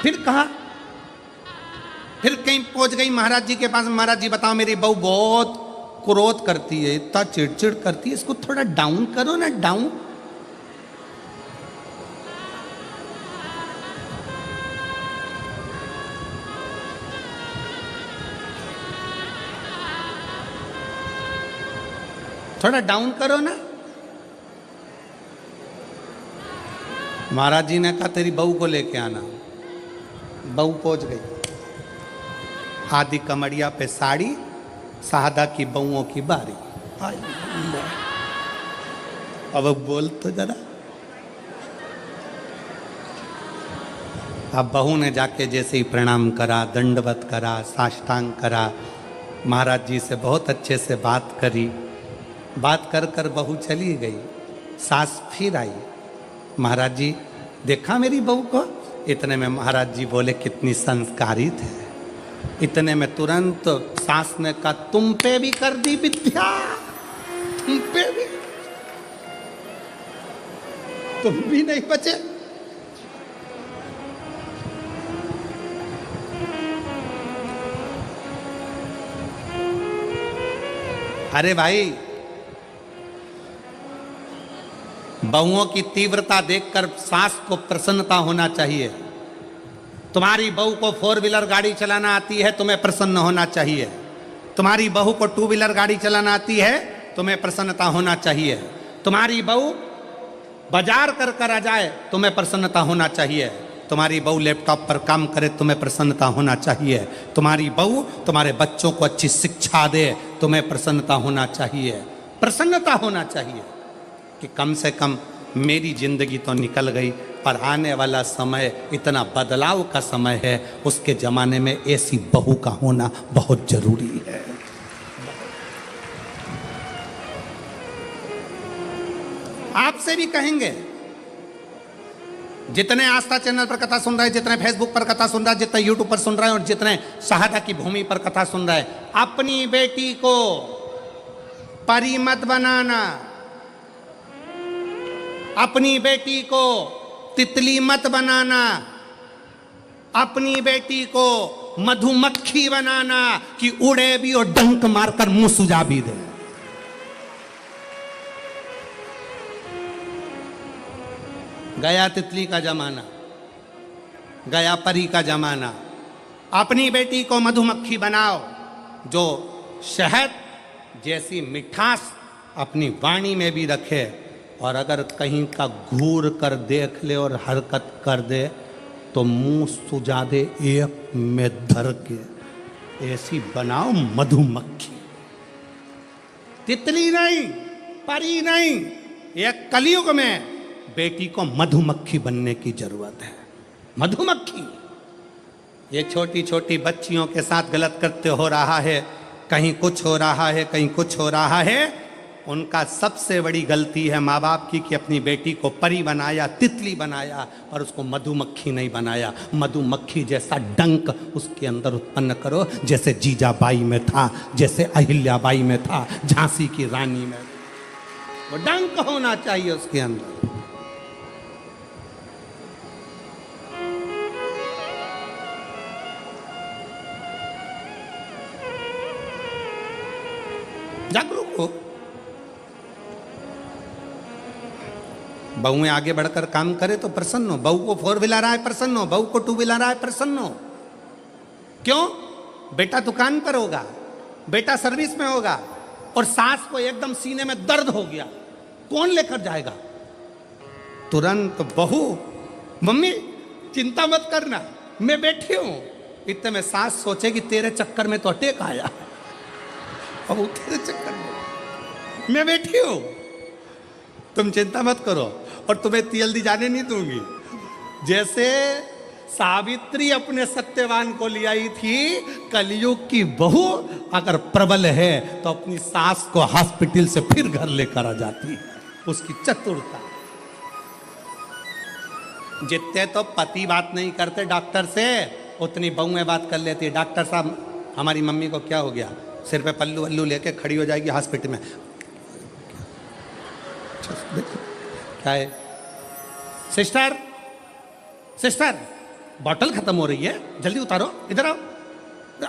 फिर कहा, फिर कहीं पहुंच गई महाराज जी के पास। महाराज जी बताओ, मेरी बहू बहुत क्रोध करती है, इतना चिड़चिड़ करती है, इसको थोड़ा डाउन करो ना, डाउन। थोड़ा डाउन करो ना। महाराज जी ने कहा तेरी बहू को लेके आना। बहू पहुंच गई। आदि कमरिया पे साड़ी, सादा की बहुओं की बारी। अब बोल तो जरा। अब बहू ने जाके जैसे ही प्रणाम करा, दंडवत करा, साष्टांग करा, महाराज जी से बहुत अच्छे से बात करी। बात कर कर बहू चली गई। सास फिर आई, महाराज जी देखा मेरी बहू को? इतने में महाराज जी बोले कितनी संस्कारी थे। इतने में तुरंत सास ने कहा तुम पे भी कर दी विद्या, तुम पे भी, तुम भी नहीं बचे। अरे भाई, बहुओं की तीव्रता देखकर सास को प्रसन्नता होना चाहिए। तुम्हारी बहू को 4 व्हीलर गाड़ी चलाना आती है, तुम्हें प्रसन्न होना चाहिए। तुम्हारी बहू को 2 व्हीलर गाड़ी चलाना आती है, तुम्हें प्रसन्नता होना चाहिए। तुम्हारी बहू बाजार कर कर आ जाए, तुम्हें प्रसन्नता होना चाहिए। तुम्हारी बहू लैपटॉप पर काम करे, तुम्हें प्रसन्नता होना चाहिए। तुम्हारी बहू तुम्हारे बच्चों को अच्छी शिक्षा दे, तुम्हें प्रसन्नता होना चाहिए। प्रसन्नता होना चाहिए कि कम से कम मेरी जिंदगी तो निकल गई, पर आने वाला समय इतना बदलाव का समय है, उसके ज़माने में ऐसी बहू का होना बहुत जरूरी है। आपसे भी कहेंगे, जितने आस्था चैनल पर कथा सुन रहे हैं, जितने फेसबुक पर कथा सुन रहे हैं, जितने यूट्यूब पर सुन रहे हैं और जितने शहादा की भूमि पर कथा सुन रहे हैं, अपनी बेटी को परी मत बनाना, अपनी बेटी को तितली मत बनाना, अपनी बेटी को मधुमक्खी बनाना कि उड़े भी और डंक मारकर मुंह सुझा भी दे। गया तितली का जमाना, गया परी का जमाना। अपनी बेटी को मधुमक्खी बनाओ जो शहद जैसी मिठास अपनी वाणी में भी रखे, और अगर कहीं का घूर कर देख ले और हरकत कर दे तो मुंह सुझा दे एक में धर के। ऐसी बनाओ मधुमक्खी, तितली नहीं, परी नहीं। एक कलयुग में बेटी को मधुमक्खी बनने की जरूरत है। मधुमक्खी। ये छोटी छोटी बच्चियों के साथ गलत कृत्य हो रहा है, कहीं कुछ हो रहा है, कहीं कुछ हो रहा है। उनका सबसे बड़ी गलती है माँ बाप की कि अपनी बेटी को परी बनाया, तितली बनाया, और उसको मधुमक्खी नहीं बनाया। मधुमक्खी जैसा डंक उसके अंदर उत्पन्न करो, जैसे जीजाबाई में था, जैसे अहिल्याबाई में था, झांसी की रानी में। वो डंक होना चाहिए उसके अंदर। जागरूक हो। बहुएं आगे बढ़कर काम करे तो प्रसन्न हो। बहू को 4 व्हीलर आए प्रसन्न हो, बहू को 2 व्हीलर आए प्रसन्न हो। क्यों? बेटा दुकान पर होगा, बेटा सर्विस में होगा, और सास को एकदम सीने में दर्द हो गया, कौन लेकर जाएगा? तुरंत बहू, मम्मी चिंता मत करना, मैं बैठी हूं। इतने में सास सोचेगी तेरे चक्कर में तो अटैक आया, अब तेरे चक्कर में मैं बैठी हूं, तुम चिंता मत करो, और तुम्हें जल्दी जाने नहीं दूंगी। जैसे सावित्री अपने सत्यवान को ले आई थी, कलयुग की बहू अगर प्रबल है तो अपनी सास को हॉस्पिटल से फिर घर लेकर आ जाती है। उसकी चतुरता। जितने तो पति बात नहीं करते डॉक्टर से, उतनी बहुएं बात कर लेती है। डॉक्टर साहब हमारी मम्मी को क्या हो गया? सिर पे पल्लू वल्लू लेके खड़ी हो जाएगी हॉस्पिटल में। क्या है? सिस्टर सिस्टर बॉटल खत्म हो रही है, जल्दी उतारो, इधर आओ,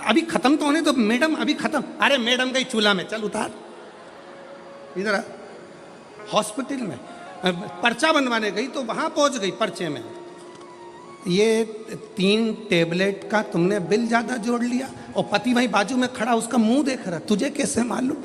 अभी खत्म तो होने दो मैडम, अभी खत्म। अरे मैडम गई चूल्हा में, चल उतार, इधर आ। हॉस्पिटल में पर्चा बनवाने गई तो वहां पहुंच गई पर्चे में, ये 3 टेबलेट का तुमने बिल ज्यादा जोड़ लिया, और पति वहीं बाजू में खड़ा उसका मुंह देख रहा, तुझे कैसे मालूम?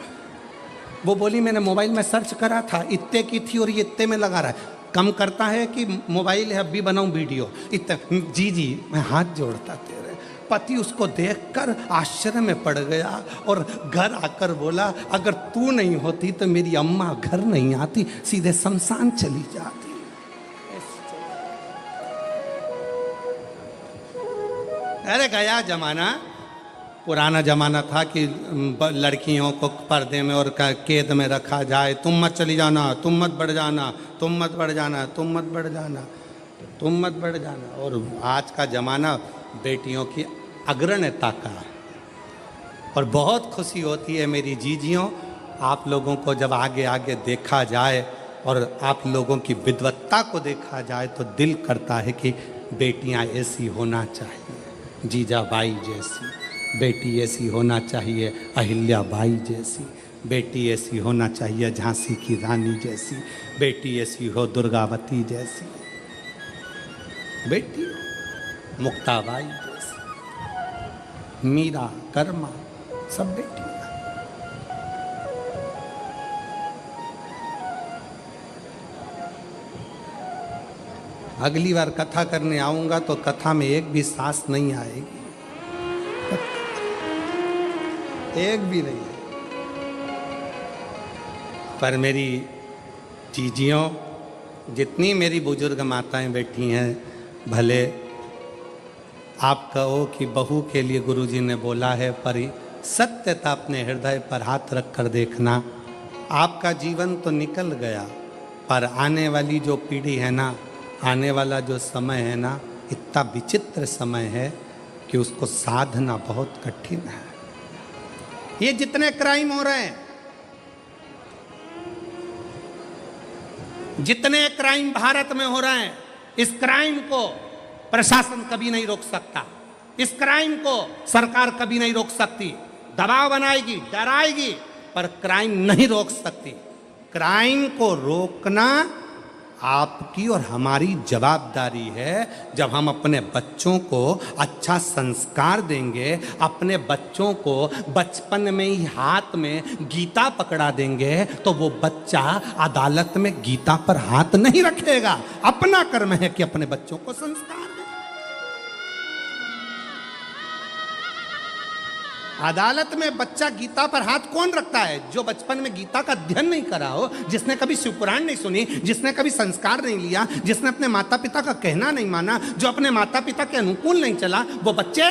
वो बोली मैंने मोबाइल में सर्च करा था, इतने की थी और ये इतने में लगा रहा है। कम करता है कि मोबाइल है, अभी बनाऊं वीडियो इतना। जी जी मैं हाथ जोड़ता तेरे, पति उसको देखकर आश्चर्य में पड़ गया और घर आकर बोला, अगर तू नहीं होती तो मेरी अम्मा घर नहीं आती, सीधे शमशान चली जाती। अरे गया जमाना, पुराना जमाना था कि लड़कियों को पर्दे में और कैद में रखा जाए, तुम मत चली जाना, तुम मत बढ़ जाना, तुम मत बढ़ जाना, तुम मत बढ़ जाना, तुम मत बढ़ जाना। और आज का ज़माना बेटियों की अग्रणता का। और बहुत खुशी होती है मेरी जीजियों, आप लोगों को जब आगे आगे देखा जाए और आप लोगों की विद्वत्ता को देखा जाए तो दिल करता है कि बेटियां ऐसी होना चाहिए, जीजाबाई जैसी बेटी ऐसी होना चाहिए, अहिल्याबाई जैसी बेटी ऐसी होना चाहिए, झांसी की रानी जैसी बेटी ऐसी हो, दुर्गावती जैसी बेटी, मुक्ताबाई जैसी, मीरा, कर्मा, सब बेटियां। अगली बार कथा करने आऊंगा तो कथा में एक भी सास नहीं आएगी, एक भी नहीं। पर मेरी जीजियों, जितनी मेरी बुजुर्ग माताएं बैठी हैं, भले आप कहो कि बहू के लिए गुरुजी ने बोला है, पर सत्यता अपने हृदय पर हाथ रख कर देखना। आपका जीवन तो निकल गया, पर आने वाली जो पीढ़ी है ना, आने वाला जो समय है ना, इतना विचित्र समय है कि उसको साधना बहुत कठिन है। ये जितने क्राइम हो रहे हैं, जितने क्राइम भारत में हो रहे हैं, इस क्राइम को प्रशासन कभी नहीं रोक सकता, इस क्राइम को सरकार कभी नहीं रोक सकती। दबाव बनाएगी, डराएगी, पर क्राइम नहीं रोक सकती। क्राइम को रोकना आपकी और हमारी जवाबदारी है। जब हम अपने बच्चों को अच्छा संस्कार देंगे, अपने बच्चों को बचपन में ही हाथ में गीता पकड़ा देंगे, तो वो बच्चा अदालत में गीता पर हाथ नहीं रखेगा। अपना कर्म है कि अपने बच्चों को संस्कार दे। अदालत में बच्चा गीता पर हाथ कौन रखता है? जो बचपन में गीता का अध्ययन नहीं करा हो, जिसने कभी शिवपुराण नहीं सुनी, जिसने कभी संस्कार नहीं लिया, जिसने अपने माता पिता का कहना नहीं माना, जो अपने माता पिता के अनुकूल नहीं चला, वो बच्चे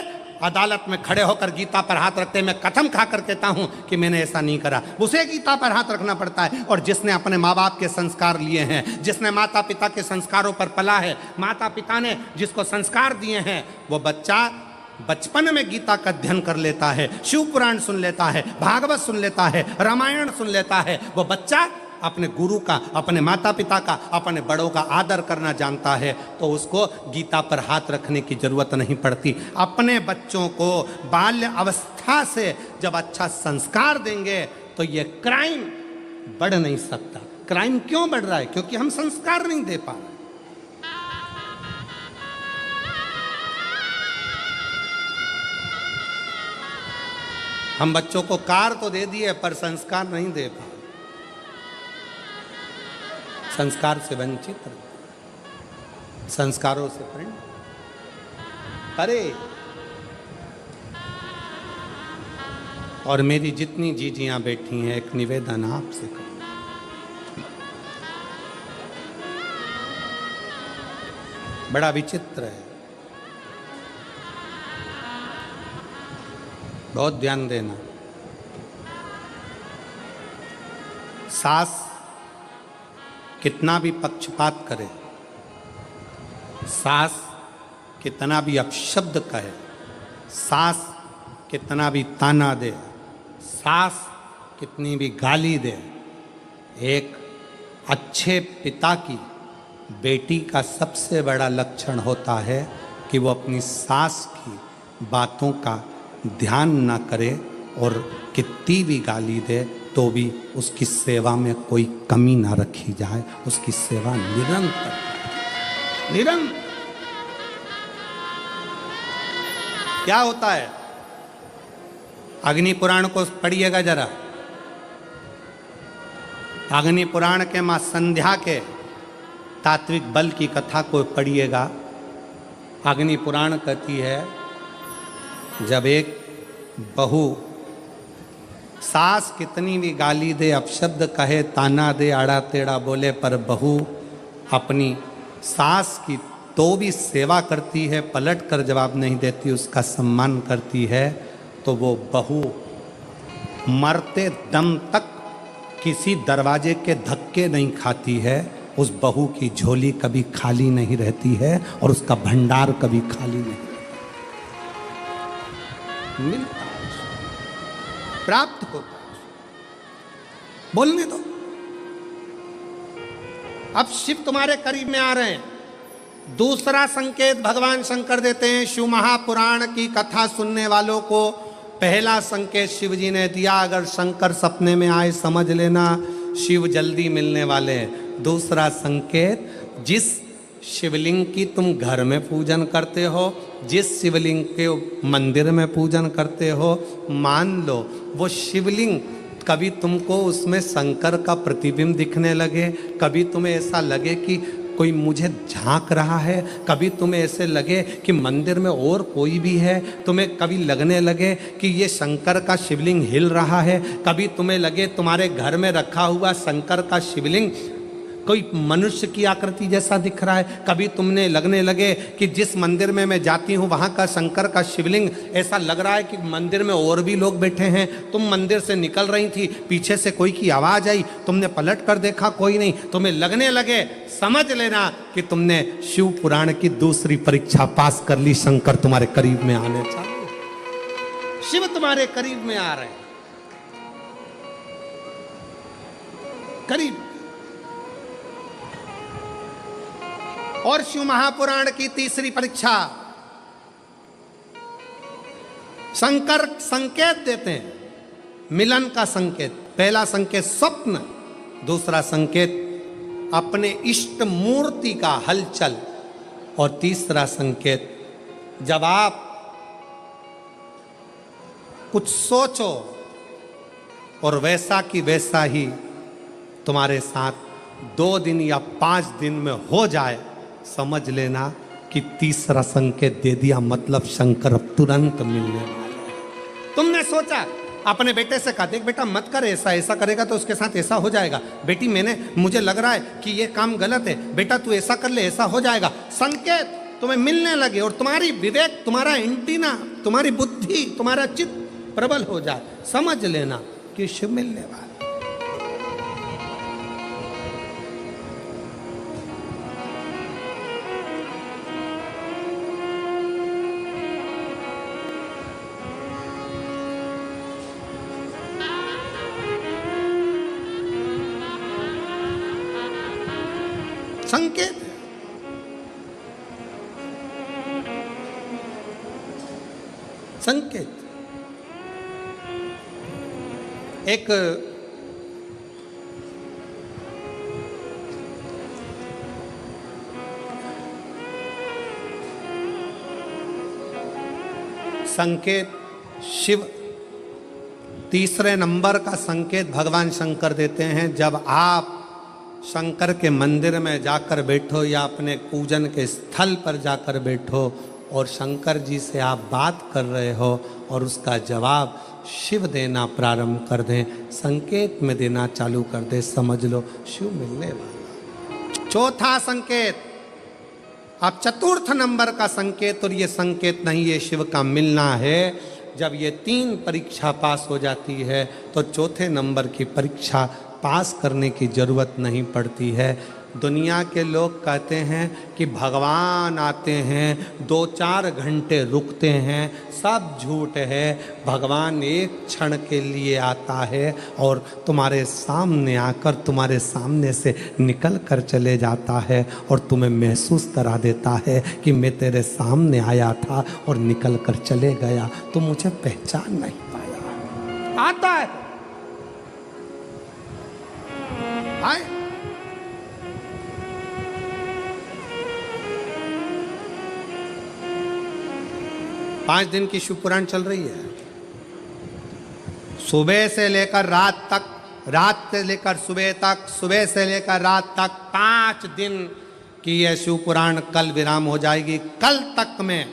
अदालत में खड़े होकर गीता पर हाथ रखते हैं। मैं कसम खाकर कहता हूं कि मैंने ऐसा नहीं करा। उसे गीता पर हाथ रखना पड़ता है। और जिसने अपने माँ बाप के संस्कार लिए हैं, जिसने माता पिता के संस्कारों पर पला है, माता पिता ने जिसको संस्कार दिए हैं, वो बच्चा बचपन में गीता का अध्ययन कर लेता है, शिव पुराण सुन लेता है, भागवत सुन लेता है, रामायण सुन लेता है। वो बच्चा अपने गुरु का, अपने माता पिता का, अपने बड़ों का आदर करना जानता है, तो उसको गीता पर हाथ रखने की जरूरत नहीं पड़ती। अपने बच्चों को बाल्य अवस्था से जब अच्छा संस्कार देंगे तो ये क्राइम बढ़ नहीं सकता। क्राइम क्यों बढ़ रहा है? क्योंकि हम संस्कार नहीं दे पा रहे। हम बच्चों को कार तो दे दिए, पर संस्कार नहीं दे पाए, संस्कार से वंचित रहे, संस्कारों से प्रेम। अरे और मेरी जितनी जीजियां बैठी हैं, एक निवेदन आपसे करूं, बड़ा विचित्र है, बहुत ध्यान देना। सास कितना भी पक्षपात करे, सास कितना भी अपशब्द कहे, सास कितना भी ताना दे, सास कितनी भी गाली दे, एक अच्छे पिता की बेटी का सबसे बड़ा लक्षण होता है कि वो अपनी सास की बातों का ध्यान ना करे, और कितनी भी गाली दे तो भी उसकी सेवा में कोई कमी ना रखी जाए, उसकी सेवा निरंतर। क्या होता है? अग्नि पुराण को पढ़िएगा जरा। अग्नि पुराण के मां संध्या के तात्विक बल की कथा को पढ़िएगा। अग्नि पुराण कहती है जब एक बहू सास कितनी भी गाली दे, अपशब्द कहे, ताना दे, आड़ा टेढ़ा बोले, पर बहू अपनी सास की तो भी सेवा करती है, पलट कर जवाब नहीं देती, उसका सम्मान करती है, तो वो बहू मरते दम तक किसी दरवाजे के धक्के नहीं खाती है। उस बहू की झोली कभी खाली नहीं रहती है और उसका भंडार कभी खाली नहीं रहता। मिलता है, प्राप्त होता है। बोलने दो। अब शिव तुम्हारे करीब में आ रहे हैं। दूसरा संकेत भगवान शंकर देते हैं। शिव महापुराण की कथा सुनने वालों को पहला संकेत शिव जी ने दिया, अगर शंकर सपने में आए समझ लेना शिव जल्दी मिलने वाले हैं। दूसरा संकेत, जिस शिवलिंग की तुम घर में पूजन करते हो, जिस शिवलिंग के मंदिर में पूजन करते हो, मान लो वो शिवलिंग कभी तुमको उसमें शंकर का प्रतिबिंब दिखने लगे, कभी तुम्हें ऐसा लगे कि कोई मुझे झांक रहा है, कभी तुम्हें ऐसे लगे कि मंदिर में और कोई भी है, तुम्हें कभी लगने लगे कि ये शंकर का शिवलिंग हिल रहा है, कभी तुम्हें लगे तुम्हारे घर में रखा हुआ शंकर का शिवलिंग कोई मनुष्य की आकृति जैसा दिख रहा है, कभी तुमने लगने लगे कि जिस मंदिर में मैं जाती हूँ वहाँ का शंकर का शिवलिंग ऐसा लग रहा है कि मंदिर में और भी लोग बैठे हैं। तुम मंदिर से निकल रही थी, पीछे से कोई की आवाज़ आई, तुमने पलट कर देखा कोई नहीं, तुम्हें लगने लगे, समझ लेना कि तुमने शिव पुराण की दूसरी परीक्षा पास कर ली। शंकर तुम्हारे करीब में आने चालू, शिव तुम्हारे करीब में आ रहे हैं, करीब। और शिव महापुराण की तीसरी परीक्षा, शंकर संकेत देते हैं, मिलन का संकेत। पहला संकेत स्वप्न, दूसरा संकेत अपने इष्ट मूर्ति का हलचल, और तीसरा संकेत जब आप कुछ सोचो और वैसा कि वैसा ही तुम्हारे साथ 2 दिन या 5 दिन में हो जाए, समझ लेना कि तीसरा संकेत दे दिया, मतलब शंकर अब तुरंत मिलने वाले हैं। तुमने सोचा, अपने बेटे से कहा, देख बेटा मत कर ऐसा, ऐसा करेगा तो उसके साथ ऐसा हो जाएगा। बेटी मुझे लग रहा है कि ये काम गलत है, बेटा तू ऐसा कर ले, ऐसा हो जाएगा। संकेत तुम्हें मिलने लगे और तुम्हारी विवेक, तुम्हारा एंटीना, तुम्हारी बुद्धि, तुम्हारा चित्त प्रबल हो जाए, समझ लेना कि शिव मिलने वाला। संकेत संकेत एक संकेत शिव तीसरे नंबर का संकेत भगवान शंकर देते हैं। जब आप शंकर के मंदिर में जाकर बैठो या अपने पूजन के स्थल पर जाकर बैठो और शंकर जी से आप बात कर रहे हो और उसका जवाब शिव देना प्रारंभ कर दें, संकेत में देना चालू कर दे, समझ लो शिव मिलने वाला। चौथा संकेत, अब चतुर्थ नंबर का संकेत, और ये संकेत नहीं, ये शिव का मिलना है। जब ये 3 परीक्षा पास हो जाती है तो चौथे नंबर की परीक्षा पास करने की ज़रूरत नहीं पड़ती है। दुनिया के लोग कहते हैं कि भगवान आते हैं 2-4 घंटे रुकते हैं, सब झूठ है। भगवान एक क्षण के लिए आता है और तुम्हारे सामने आकर तुम्हारे सामने से निकल कर चले जाता है और तुम्हें महसूस करा देता है कि मैं तेरे सामने आया था और निकल कर चले गया, तो मुझे पहचान नहीं पाया। आता है, आए। पांच दिन की शिव पुराण चल रही है, सुबह से लेकर रात तक, रात से लेकर सुबह तक, सुबह से लेकर रात तक 5 दिन की यह शिव पुराण कल विराम हो जाएगी। कल तक में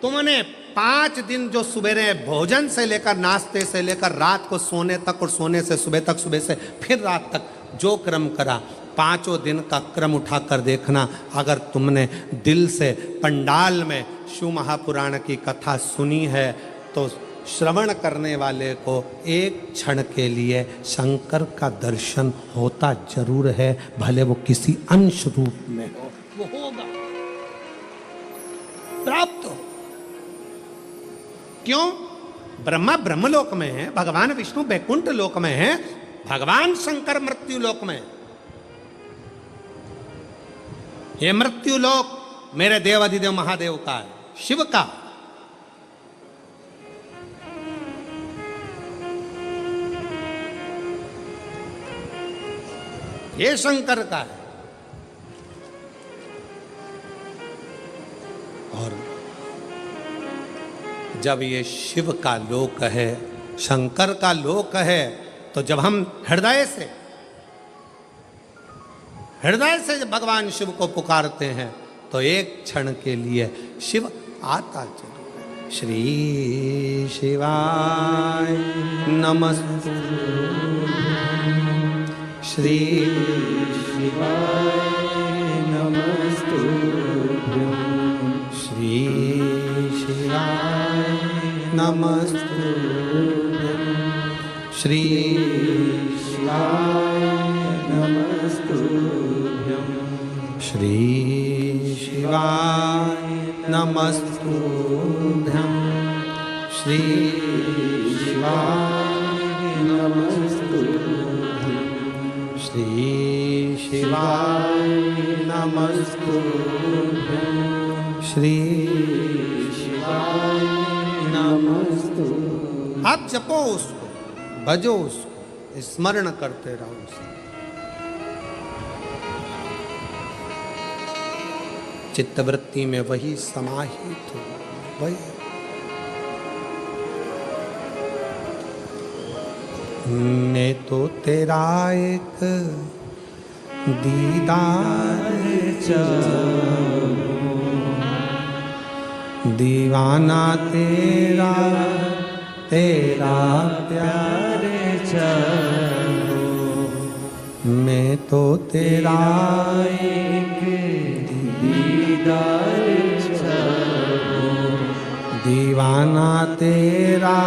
तुमने 5 दिन जो सवेरे भोजन से लेकर नाश्ते से लेकर रात को सोने तक और सोने से सुबह तक, सुबह से फिर रात तक जो क्रम करा, 5 दिन का क्रम उठाकर देखना। अगर तुमने दिल से पंडाल में शिव महापुराण की कथा सुनी है तो श्रवण करने वाले को एक क्षण के लिए शंकर का दर्शन होता जरूर है, भले वो किसी अंश रूप में हो, वो होगा, प्राप्त हो। क्यों? ब्रह्मा ब्रह्मलोक में है, भगवान विष्णु बैकुंठ लोक में है, भगवान शंकर मृत्यु लोक में। ये मृत्यु लोक मेरे देवाधिदेव महादेव का है, शिव का। ये शंकर का है। और जब ये शिव का लोक है, शंकर का लोक है, तो जब हम हृदय से जब भगवान शिव को पुकारते हैं तो एक क्षण के लिए शिव आता जरूर है। श्री शिवाय नमस्तु, श्री शिवाय नमस्तुभ्यं, श्री शिवाय नमस्तुभ्यं, श्री शिवाय नमस्तुभ्यं, श्री शिवाय नमस्तुभ्यं, श्री शिवाय नमस्तुभ्यं, श्री शिवाय नमस्तुभ्यं, श्री शिवाय नमस्तुभ्यं। आप जपो उसको, भजो उसको, स्मरण करते रहो उसको। चित्तवृत्ति में वही समाहित हो, वही। मैं तो तेरा एक दीदार चाहूं, दीवाना तेरा, तेरा प्यार चाहूं। मैं तो तेरा एक दीदार चाहूं, दीवाना तेरा,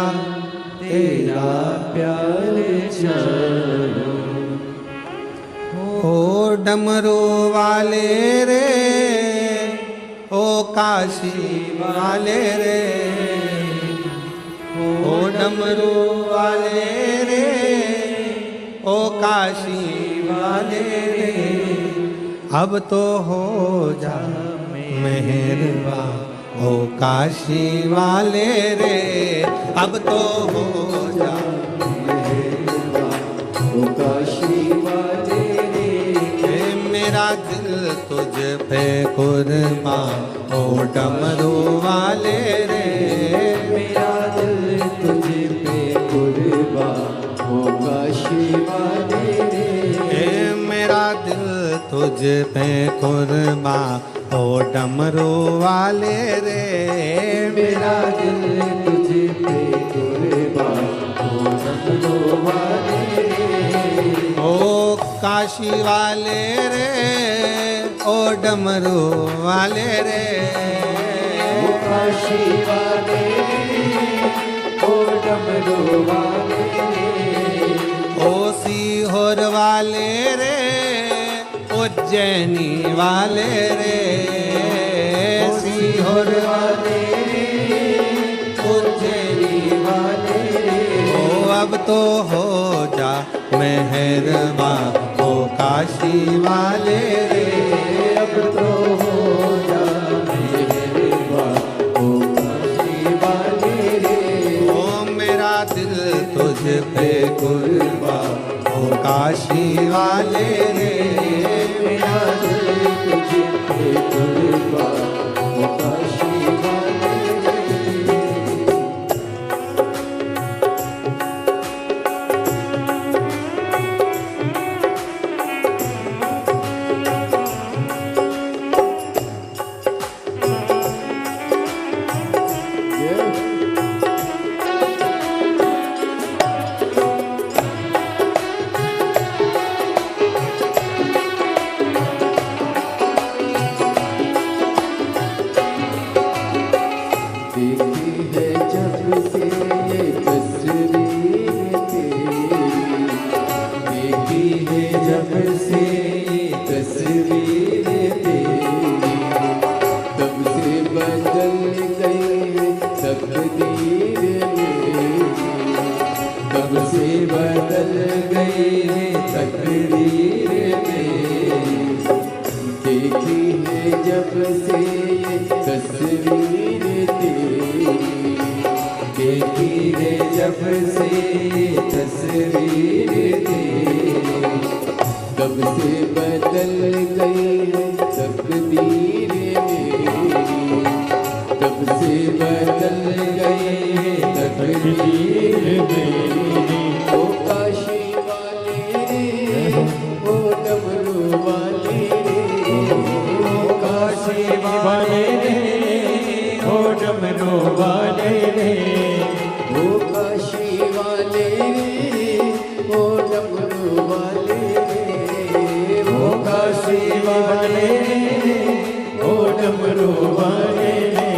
तेरा प्यार चाहूं। ओ डमरू वाले रे, ओ काशी वाले रे, ओ डमरू वाले रे, ओ काशी वाले रे, अब तो हो जा मेहरबान, ओ काशी वाले रे, अब तो हो जा मेहरबान, ओ काशी वाले रे, मेरा दिल तुझ पे कुर्बान, ओ डमरू वाले रे, मेरा दिल तुझ पे कुर्बान, ओ काशी वाले रे, मेरा दिल तुझ पे कुर्बान, ओ डमरू वाले रे, मेरा दिल तुझ पे कुर्बान, ओ डमरू वाले रे, ओ काशी वाले रे, ओ डमरू वाले रे, ओ काशी वाले रे, ओ डमरू वाले रे, ओ सीहोर वाले रे, उज्जैनी वाले रे, सीहोर वाले रे, उज्जैनी वाले रे, ओ अब तो हो जा मेहरबान, ओ काशी वाले रे, अब तो हो जा मेहरबान, ओ काशी वाले रे, ओ मेरा दिल तुझ पे कुर्बान, ओ काशी वाले रे, मेरा दिल तुझ पे कुर्बान, ओ काशी वाले रे। जय कब से बदल गई है तकदीर मेरी, देखी है जब से ये तस्वीर तेरी, देखी है जब से ये तस्वीर तेरी, कब से बदल गई है तकदीर मेरी, कब से बदल गई है तकदीर मेरी। ओ काशी वाले रे, ओ डमरू वाले रे, ओ काशी वाले रे, ओ डमरू वाले रे, ओ काशी वाले रे, ओ डमरू वाले रे, ओ काशी वाले रे, ओ डमरू वाले रे,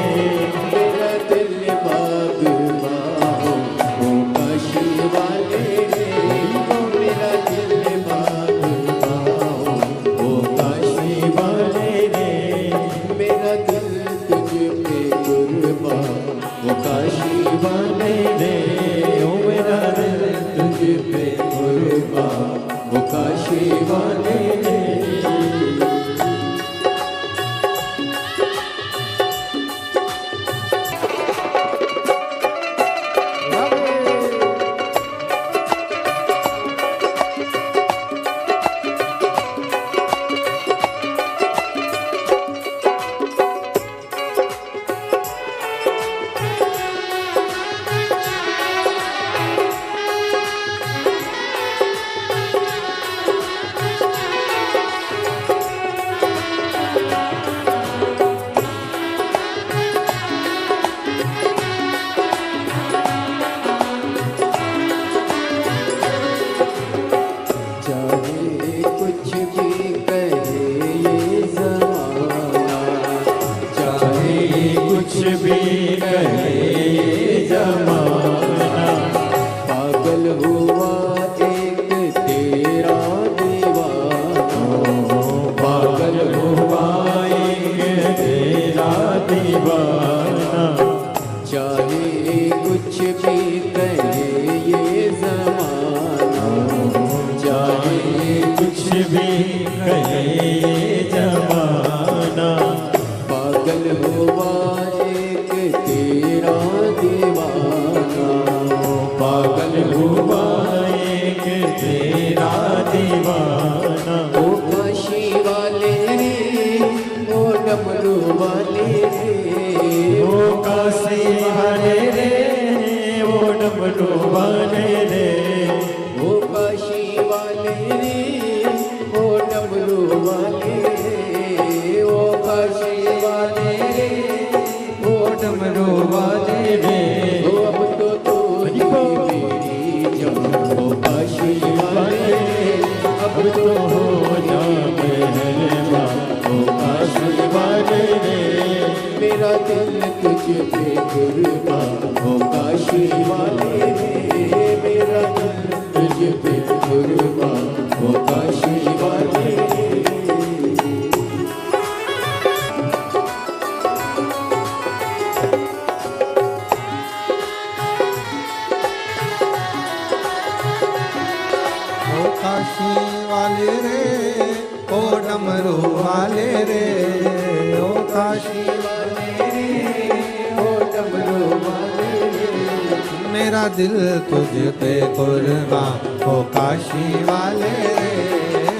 मेरा दिल बागबान, ओ काशी वाले रे, ओ मेरा दिल बागबान, ओ काशी वाले रे, मेरा दिल तुझ पे कुर्बान, ओ काशी वाले रे, ओ मेरा दिल तुझ पे कुर्बान, ओ काशी वाले रे। चाहे कुछ भी कहे ये ज़माना, चाहे कुछ भी कहे ये जमाना, पागल हुआ एक तेरा दीवाना, पागल हुआ एक तेरा दीवाना, चाहे कुछ भी कहे ये ज़माना, चाहे कुछ भी कहे ये जमाना, पागल हुआ एक तेरा दीवाना, पागल हुआ एक तेरा दीवाना, ओ काशी वाले रे, ओ डमरू वाले रे, ओ काशी वाले रे, ओ डमरू वाले रे, ओ काशी वाले रे, ओ डमरू वाले रे, ओ काशी वाले रे, ओ डमरू वाले रे, ओ अब तो तू ही मेरी जान, ओ काशी वाले रे, अब तो हो जा मेहरबान, ओ काशी वाले रे, मेरा दिल तुझ पे कुर्बान, ओ काशी वाले रे, मेरा दिल तुझ पे कुर्बान, ओ काशी वाले रे। ओ काशी वाले रे, ओ डमरू वाले रे, ओ काशी वाले रे, ओ डमरू वाले रे, मेरा दिल तुझ पे कुर्बान, ओ काशी वाले रे,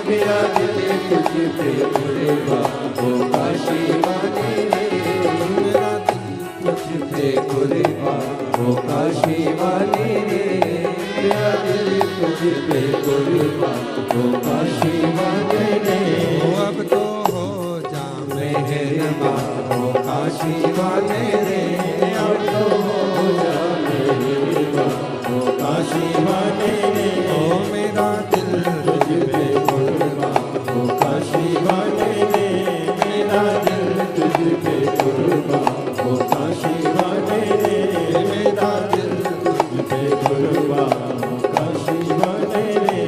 मेरा दिल तुझ पे कुर्बान, ओ काशी वाले रे, मेरा दिल तुझ पे कुर्बान, ओ काशी वाले रे, मेरा दिल तुझ पे कुर्बान, ओ काशी वाले रे। ओ अब तो हो जा मेहरबान, ओ काशी वाले रे, अब तो हो जा मेहरबान, ओ काशी वाले रे, ओ मेरा दिल तुझ पे कुर्बान, ओ काशी वाले रे, मेरा दिल तुझ पे कुर्बान, ओ काशी वाले रे, मेरा दिल तुझ पे कुर्बान, ओ काशी वाले रे,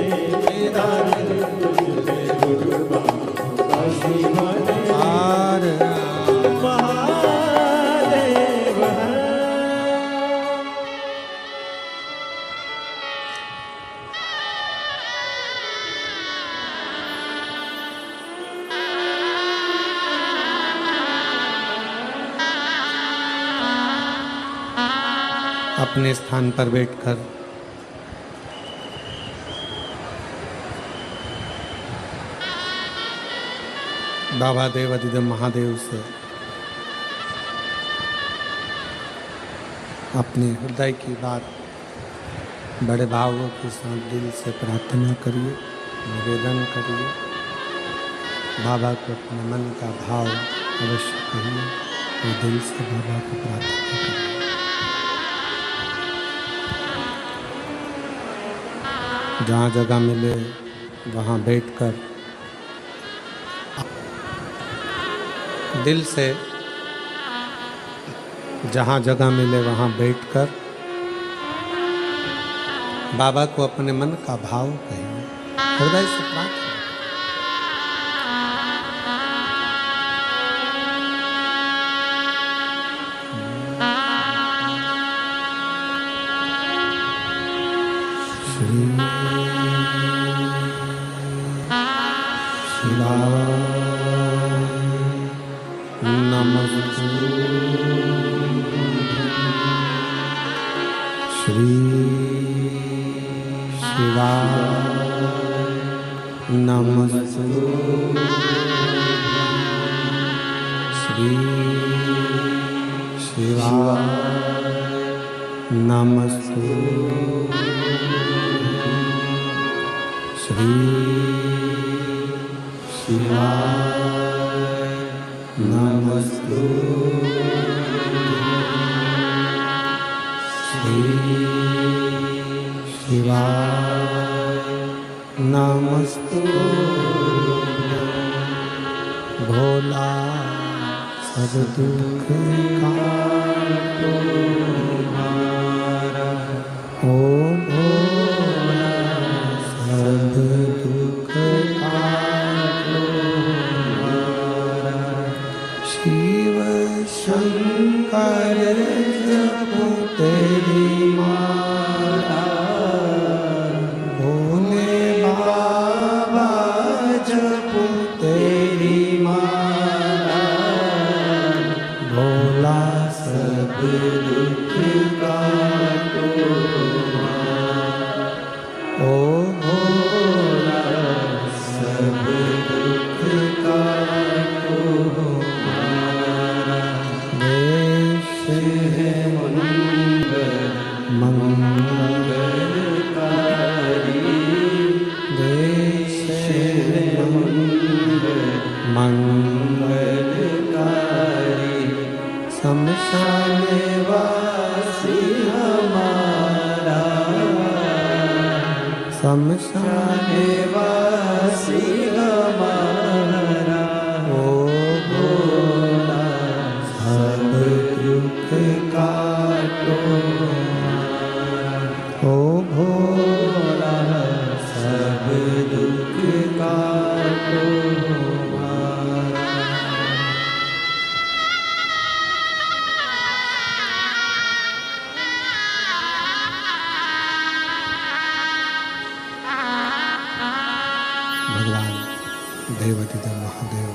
मेरा दिल तुझ पे कुर्बान, ओ काशी वाले रे। आर महादेव अपने स्थान पर बैठकर बाबा देवाधिदेव महादेव से अपने हृदय की बात बड़े भावों के साथ दिल से प्रार्थना करिए, निवेदन करिए। बाबा को अपने मन का भाव अवश्य कहिए और दिल से बाबा को प्रार्थना करिए। जहाँ जगह मिले वहाँ बैठकर दिल से, जहाँ जगह मिले वहाँ बैठकर बाबा को अपने मन का भाव कहिए, हृदय से प्रार्थना। श्री शिवाय नमस्तु। श्री शिवाय नमस्तु। श्री शिवाय नमस्तु। श्री शिवाय नमस्तु। श्री शिवाय नमस्तु। भोला सब दुख काटो हमारा, ओ भोला सब दुख काटो हमारा। शिव शंकर जपो तेरी माला, भोले बाबा जपो तेरी माला। भोला सब दुख काटो हमारा, ओ भोला सब दुख काटो हमारा। देश है मंगलकारी, देश है मंगलकारी। शमशान वासी हमारा, शमशान वासी हमारा। ओ भोला सब दुख काटो हमारा, ओ भोला सब दुख काटो हमारा। भगवान देवाधिदेव महादेव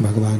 भगवान